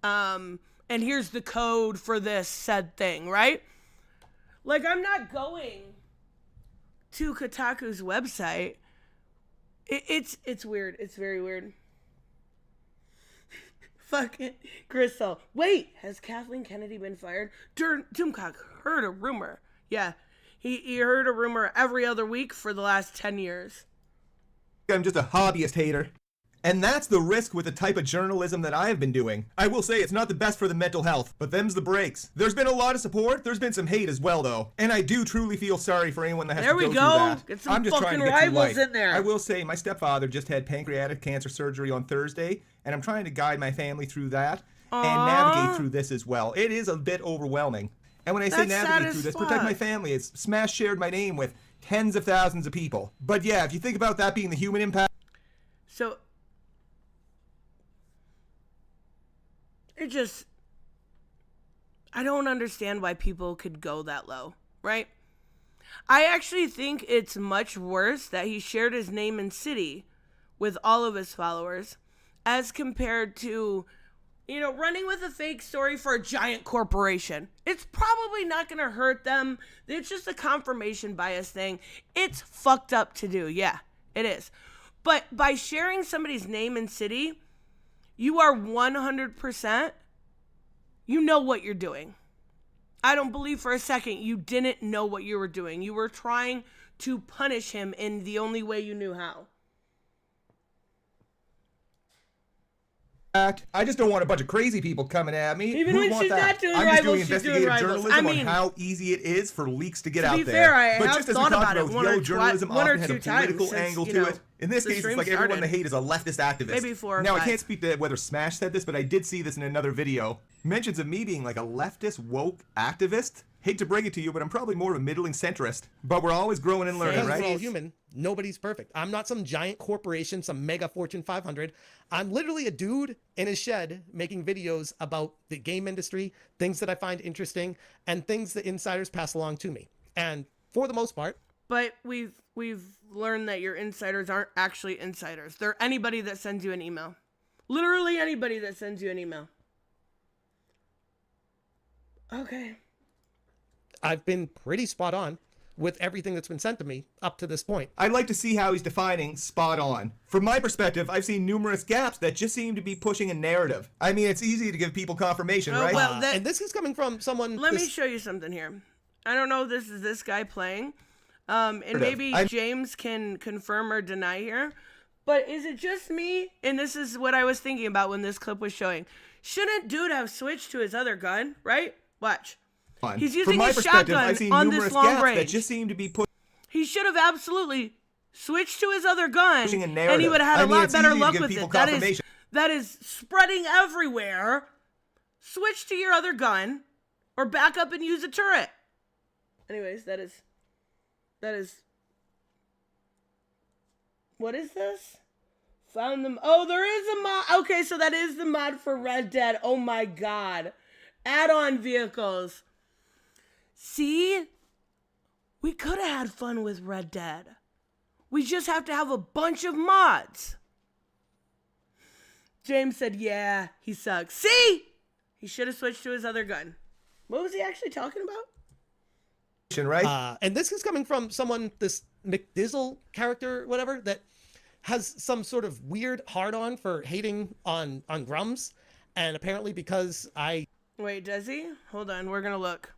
And here's the code for this said thing, right? Like, I'm not going to Kotaku's website. It's weird. It's very weird. Fucking Crystal. Wait, has Kathleen Kennedy been fired? Doomcock heard a rumor. Yeah, he heard a rumor every other week for the last 10 years. I'm just a hobbyist hater. And that's the risk with the type of journalism that I have been doing. I will say it's not the best for the mental health, but them's the breaks. There's been a lot of support. There's been some hate as well, though. And I do truly feel sorry for anyone that has to go through that. Get some I'm just fucking trying to get through rivals life. in there. I will say my stepfather just had pancreatic cancer surgery on Thursday, and I'm trying to guide my family through that and navigate through this as well. It is a bit overwhelming. And when I say navigate through this, protect my family, it's Smash shared my name with tens of thousands of people. But yeah, if you think about that being the human impact. So, I don't understand why people could go that low, right? I actually think it's much worse that he shared his name and city with all of his followers as compared to, running with a fake story for a giant corporation. It's probably not going to hurt them. It's just a confirmation bias thing. It's fucked up to do. Yeah, it is. But by sharing somebody's name and city, you are 100%, you know what you're doing. I don't believe for a second you didn't know what you were doing. You were trying to punish him in the only way you knew how. I just don't want a bunch of crazy people coming at me. Even when she's not doing I'm rivals, just doing she's doing investigative rivals. journalism on how easy it is for leaks to get out there. To be fair, I have just as we thought talked about it yellow journalism one or often two has a political times angle since, to it. In this the case, it's stream like everyone started. they hate is a leftist activist. Maybe 4 or Now, 5. I can't speak to whether Smash said this, but I did see this in another video. Mentions of me being like a leftist woke activist. Hate to bring it to you, but I'm probably more of a middling centrist. But we're always growing and learning, Because right? we're all human. Nobody's perfect. I'm not some giant corporation, some mega Fortune 500. I'm literally a dude in his shed making videos about the game industry, things that I find interesting, and things that insiders pass along to me. And for the most part. But we've learned that your insiders aren't actually insiders. They're anybody that sends you an email. Literally anybody that sends you an email. Okay. I've been pretty spot on with everything that's been sent to me up to this point. I'd like to see how he's defining spot on. From my perspective, I've seen numerous gaps that just seem to be pushing a narrative. I mean, it's easy to give people confirmation, right? Well, And this is coming from someone... Let me show you something here. I don't know if this is this guy playing. And maybe James can confirm or deny here. But is it just me? And this is what I was thinking about when this clip was showing. Shouldn't dude have switched to his other gun, right? Watch. He's using his shotgun on this long range. That just seem to be he should have absolutely switched to his other gun, a and he would have had a lot better luck with it. That is spreading everywhere. Switch to your other gun, or back up and use a turret. Anyways, that is. What is this? Found them. Oh, there is a mod. Okay, so that is the mod for Red Dead. Oh my god. Add-on vehicles. See? We could have had fun with Red Dead. We just have to have a bunch of mods. James said, yeah, he sucks. See? He should have switched to his other gun. What was he actually talking about? Right? And this is coming from someone, this McDizzle character, whatever, that has some sort of weird hard-on for hating on Grums. And apparently because I... Wait, does he? Hold on, we're gonna look.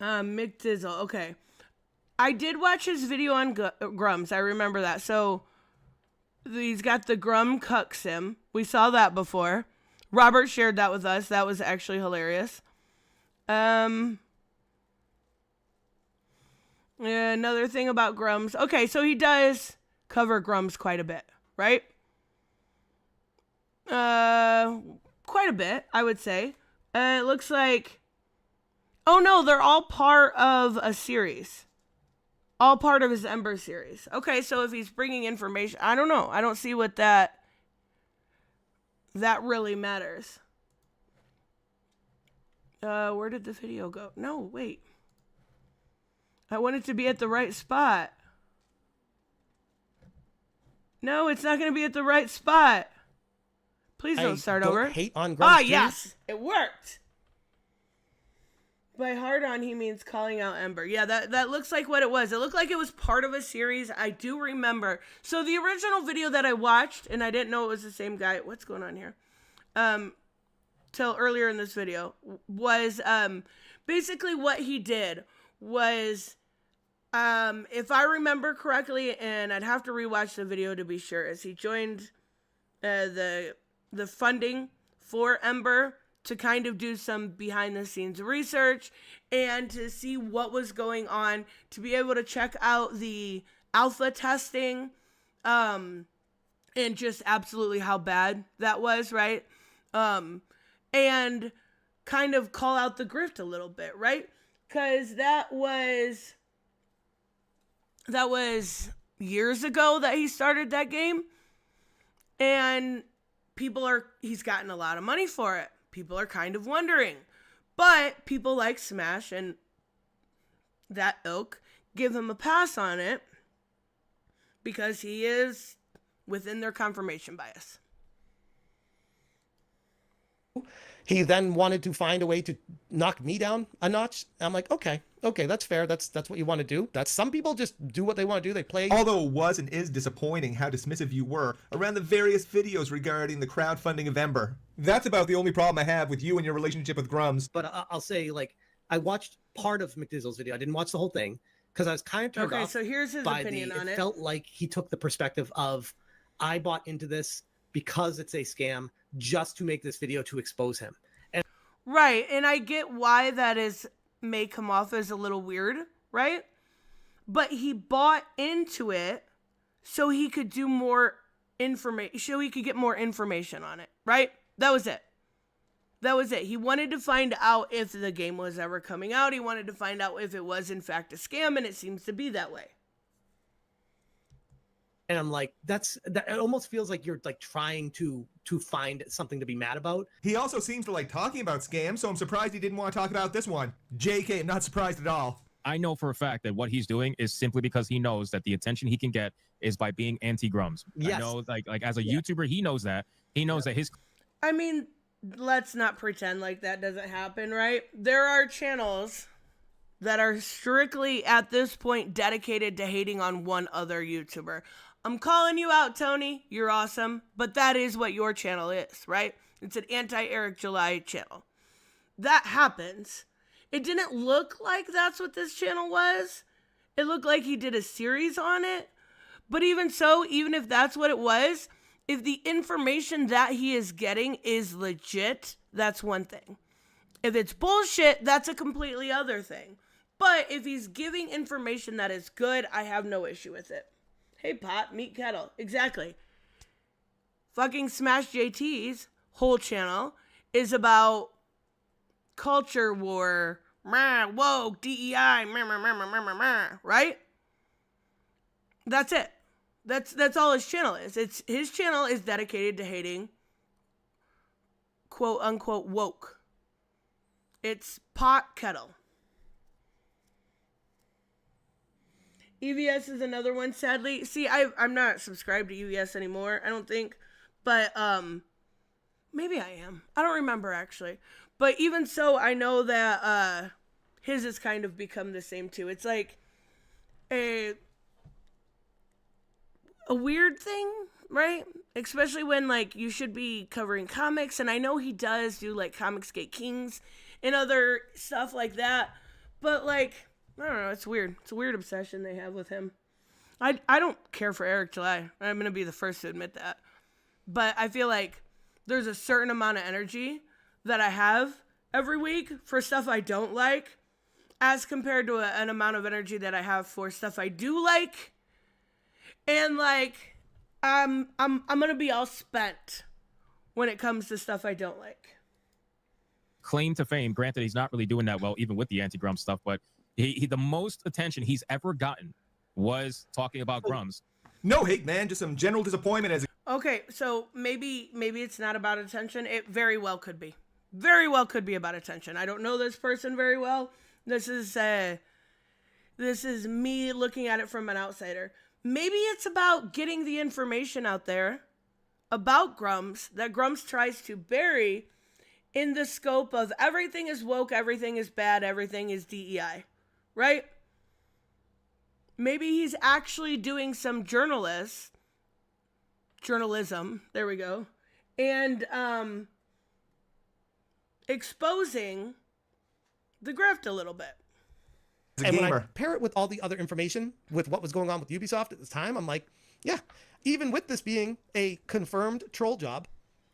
McDizzle, okay. I did watch his video on Grums, I remember that. So, he's got the Grum cuck sim. We saw that before. Robert shared that with us. That was actually hilarious. Another thing about Grums. Okay, so he does cover Grums quite a bit, right? Quite a bit, I would say. It looks like... Oh no, they're all part of a series. All part of his Ember series. Okay, so if he's bringing information... I don't know. I don't see what that really matters. Where did the video go? No, wait. I want it to be at the right spot. No, it's not going to be at the right spot. Please don't start over. Hate on Grumps, yes, it worked. By hard on, he means calling out Ember. Yeah, that looks like what it was. It looked like it was part of a series. I do remember. So the original video that I watched, and I didn't know it was the same guy. What's going on here? Till earlier in this video was basically what he did was If I remember correctly, and I'd have to rewatch the video to be sure, is he joined the funding for Ember to kind of do some behind the scenes research and to see what was going on, to be able to check out the alpha testing, and just absolutely how bad that was, right? And kind of call out the grift a little bit, right? Because that was years ago that he started that game, and he's gotten a lot of money for it. People are kind of wondering, but people like Smash and that ilk give him a pass on it because he is within their confirmation bias. He then wanted to find a way to knock me down a notch. I'm like, okay, that's fair. That's what you want to do. That's some people just do what they want to do. They play. Although it was and is disappointing how dismissive you were around the various videos regarding the crowdfunding of Ember. That's about the only problem I have with you and your relationship with Grums. But I'll say, like, I watched part of McDizzle's video. I didn't watch the whole thing because I was kind of turned off. Okay, so here's his opinion on it. It felt like he took the perspective of, I bought into this because it's a scam just to make this video to expose him. Right, and I get why that may come off as a little weird, right? But he bought into it so he could do more information, so he could get more information on it, right? That was it. He wanted to find out if the game was ever coming out. He wanted to find out if it was in fact a scam, and it seems to be that way. And I'm like, that it almost feels like you're like trying to find something to be mad about. He also seems to like talking about scams, so I'm surprised he didn't want to talk about this one. JK, I'm not surprised at all. I know for a fact that what he's doing is simply because he knows that the attention he can get is by being anti-Grums. Yes. I know, like as a YouTuber, he knows that. He knows that his... I mean, let's not pretend like that doesn't happen, right? There are channels that are strictly, at this point, dedicated to hating on one other YouTuber. I'm calling you out, Tony. You're awesome. But that is what your channel is, right? It's an anti-Eric July channel. That happens. It didn't look like that's what this channel was. It looked like he did a series on it. But even so, even if that's what it was, if the information that he is getting is legit, that's one thing. If it's bullshit, that's a completely other thing. But if he's giving information that is good, I have no issue with it. Hey, pot, meet kettle. Exactly. Fucking FraudJT's whole channel is about culture war, woke, DEI, right? That's it. That's all his channel is. His channel is dedicated to hating, quote unquote, woke. It's pot kettle. EVS is another one, sadly. See, I'm not subscribed to EVS anymore, I don't think. But maybe I am. I don't remember, actually. But even so, I know that his has kind of become the same, too. It's like a weird thing, right? Especially when, like, you should be covering comics. And I know he does do, like, Comicsgate Kings and other stuff like that. But, like, I don't know, it's weird. It's a weird obsession they have with him. I don't care for Eric July. I'm going to be the first to admit that. But I feel like there's a certain amount of energy that I have every week for stuff I don't like as compared to an amount of energy that I have for stuff I do like. And like, I'm going to be all spent when it comes to stuff I don't like. Claim to fame, granted he's not really doing that well even with the anti-Grum stuff, but he the most attention he's ever gotten was talking about Grums. No hate, man, just some general disappointment as Okay, so maybe it's not about attention. It very well could be. Very well could be about attention. I don't know this person very well. This is me looking at it from an outsider. Maybe it's about getting the information out there about Grums that Grums tries to bury in the scope of everything is woke, everything is bad, everything is DEI, right? Maybe he's actually doing some journalism, there we go, and exposing the grift a little bit. And when I pair it with all the other information with what was going on with Ubisoft at the time, I'm like, yeah, even with this being a confirmed troll job,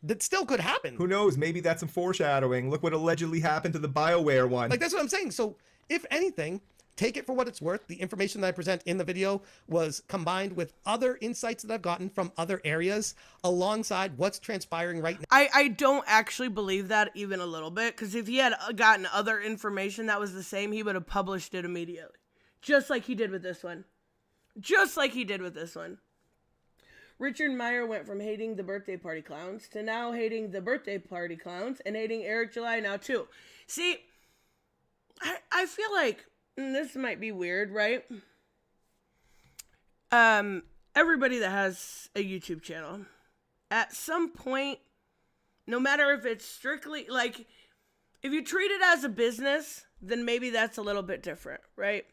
that still could happen. Who knows? Maybe that's some foreshadowing. Look what allegedly happened to the BioWare one. Like, that's what I'm saying. So if anything, take it for what it's worth. The information that I present in the video was combined with other insights that I've gotten from other areas alongside what's transpiring right now. I don't actually believe that even a little bit, because if he had gotten other information that was the same, he would have published it immediately. Just like he did with this one. Just like he did with this one. Richard Meyer went from hating the birthday party clowns to now hating the birthday party clowns and hating Eric July now too. See, I feel like this might be weird, right? Everybody that has a YouTube channel, at some point, no matter if it's strictly, like, if you treat it as a business, then maybe that's a little bit different, right?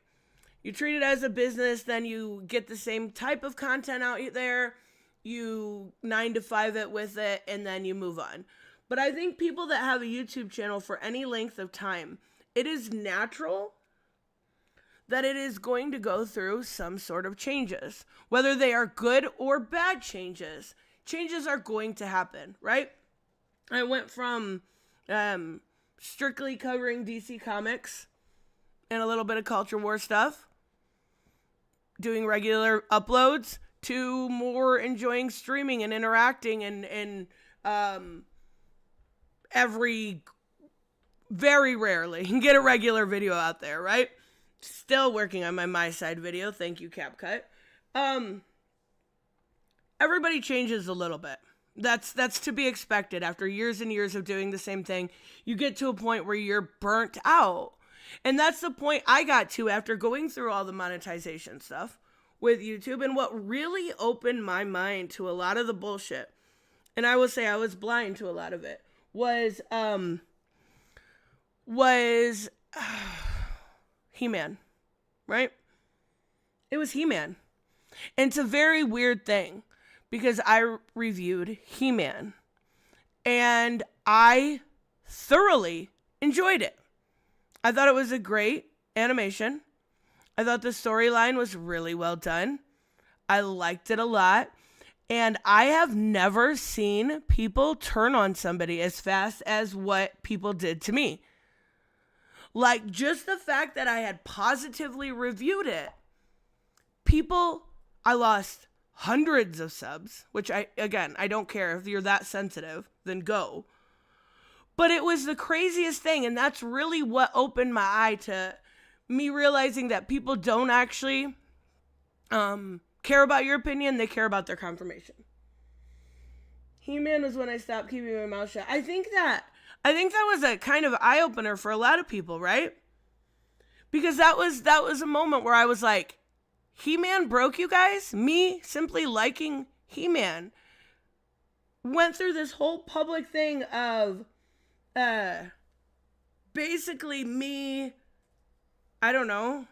You treat it as a business, then you get the same type of content out there, you 9 to 5 it with it, and then you move on. But I think people that have a YouTube channel for any length of time, it is natural that it is going to go through some sort of changes. Whether they are good or bad changes, changes are going to happen, right? I went from strictly covering DC Comics and a little bit of Culture War stuff, doing regular uploads, to more enjoying streaming and interacting and very rarely get a regular video out there, right? Still working on my side video. Thank you, CapCut. Everybody changes a little bit. That's to be expected. After years and years of doing the same thing, you get to a point where you're burnt out. And that's the point I got to after going through all the monetization stuff with YouTube. And what really opened my mind to a lot of the bullshit, and I will say I was blind to a lot of it, was He-Man, right? It was He-Man. And it's a very weird thing because I reviewed He-Man and I thoroughly enjoyed it. I thought it was a great animation. I thought the storyline was really well done. I liked it a lot. And I have never seen people turn on somebody as fast as what people did to me. Like, just the fact that I had positively reviewed it, I lost hundreds of subs, which I don't care. If you're that sensitive, then go. But it was the craziest thing, and that's really what opened my eye to me realizing that people don't actually care about your opinion, they care about their confirmation. He-Man was when I stopped keeping my mouth shut. I think that was a kind of eye-opener for a lot of people, right? Because that was a moment where I was like, He-Man broke you guys? Me simply liking He-Man went through this whole public thing of basically me, I don't know,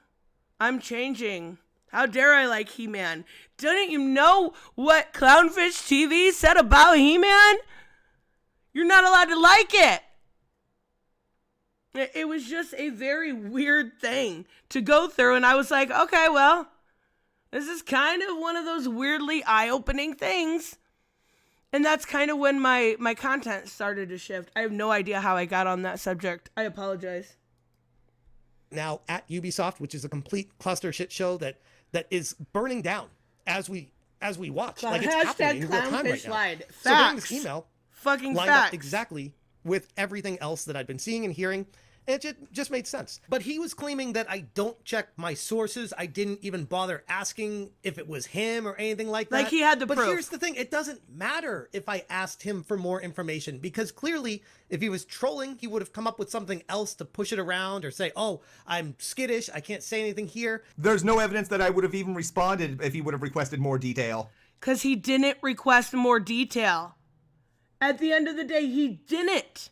I'm changing. How dare I like He-Man? Didn't you know what Clownfish TV said about He-Man? You're not allowed to like it. It was just a very weird thing to go through. And I was like, okay, well, this is kind of one of those weirdly eye-opening things. And that's kind of when my content started to shift. I have no idea how I got on that subject. I apologize. Now at Ubisoft, which is a complete cluster shit show that is burning down as we watch. Like, it's happening in real time right now. Facts. So during this email, fucking lined facts. up exactly with everything else that I'd been seeing and hearing. And it just made sense. But he was claiming that I don't check my sources. I didn't even bother asking if it was him or anything like that. Like, he had the proof. But here's the thing. It doesn't matter if I asked him for more information, because clearly if he was trolling, he would have come up with something else to push it around or say, oh, I'm skittish, I can't say anything here. There's no evidence that I would have even responded if he would have requested more detail. Because he didn't request more detail. At the end of the day, he didn't.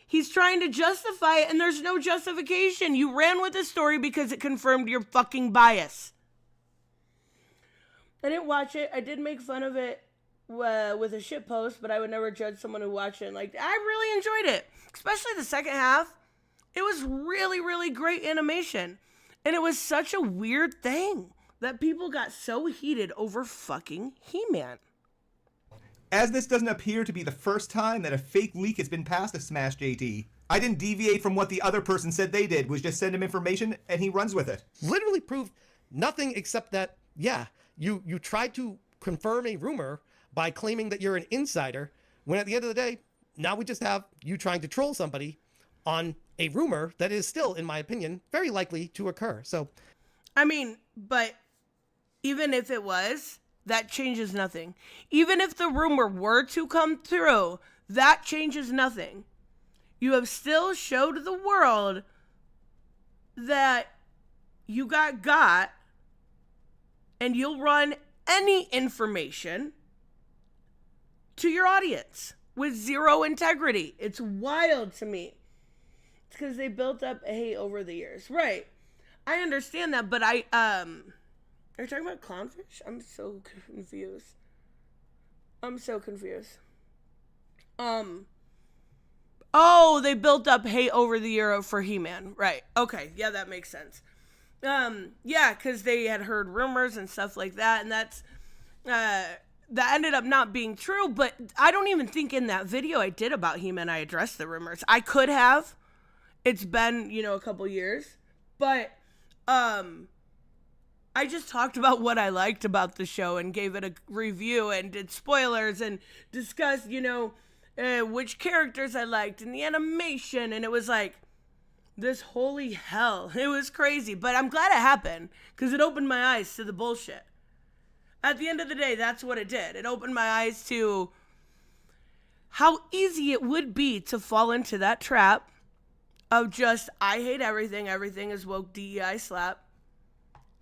He's trying to justify it, and there's no justification. You ran with the story because it confirmed your fucking bias. I didn't watch it. I did make fun of it with a shit post, but I would never judge someone who watched it. Like, I really enjoyed it, especially the second half. It was really, really great animation. And it was such a weird thing that people got so heated over fucking He-Man. As this doesn't appear to be the first time that a fake leak has been passed to Smash JT, I didn't deviate from what the other person said they did, was just send him information and he runs with it. Literally proved nothing except that, yeah, you tried to confirm a rumor by claiming that you're an insider, when at the end of the day, now we just have you trying to troll somebody on a rumor that is still, in my opinion, very likely to occur. So, I mean, but even if it was, that changes nothing. Even if the rumor were to come through, that changes nothing. You have still showed the world that you got, and you'll run any information to your audience with zero integrity. It's wild to me. It's because they built up a hate over the years. Right. I understand that, but are you talking about clownfish? I'm so confused. Oh, they built up hate over the year for He-Man. Right. Okay. Yeah, that makes sense. Yeah, because they had heard rumors and stuff like that, and that ended up not being true, but I don't even think in that video I did about He-Man I addressed the rumors. I could have. It's been, a couple years, but I just talked about what I liked about the show and gave it a review and did spoilers and discussed, which characters I liked and the animation, and it was like this holy hell. It was crazy, but I'm glad it happened because it opened my eyes to the bullshit. At the end of the day, that's what it did. It opened my eyes to how easy it would be to fall into that trap of just, I hate everything is woke DEI slap,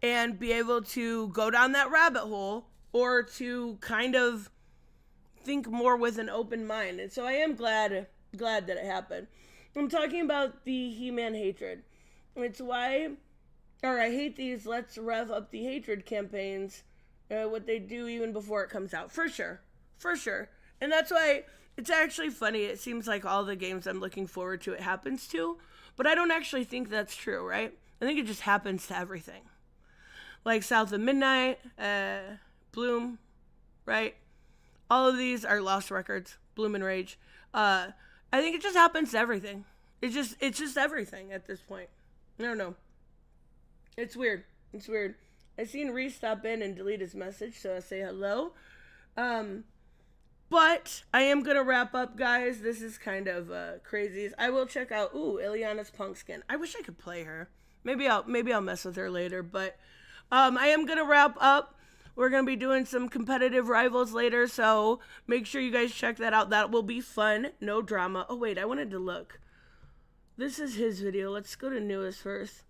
and be able to go down that rabbit hole or to kind of think more with an open mind. And so I am glad that it happened. I'm talking about the He-Man hatred. It's why, I hate these let's rev up the hatred campaigns, what they do even before it comes out. For sure. And that's why it's actually funny. It seems like all the games I'm looking forward to, it happens to, but I don't actually think that's true, right? I think it just happens to everything. Like South of Midnight, Bloom, right? All of these are lost records, Bloom and Rage. I think it just happens to everything. It's just everything at this point. I don't know. It's weird. I seen Reese stop in and delete his message, so I say hello. But I am gonna wrap up, guys. This is kind of crazy. I will check out Ileana's punk skin. I wish I could play her. Maybe I'll mess with her later. But I am gonna wrap up. We're gonna be doing some competitive rivals later, so make sure you guys check that out. That will be fun. No drama. Oh wait, I wanted to look. This is his video. Let's go to newest first.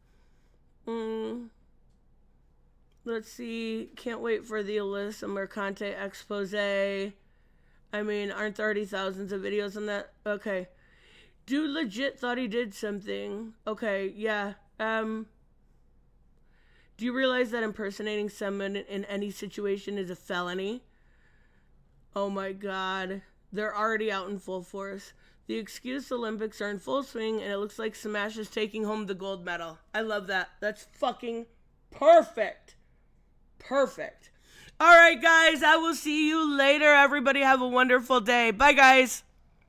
Let's see. Can't wait for the Alyssa Mercante expose. I mean, aren't there already thousands of videos on that? Okay. Dude legit thought he did something. Okay, yeah. Do you realize that impersonating someone in any situation is a felony? Oh my god. They're already out in full force. The Excuse Olympics are in full swing, and it looks like Smash is taking home the gold medal. I love that. That's fucking perfect. All right, guys, I will see you later. Everybody have a wonderful day. Bye, guys.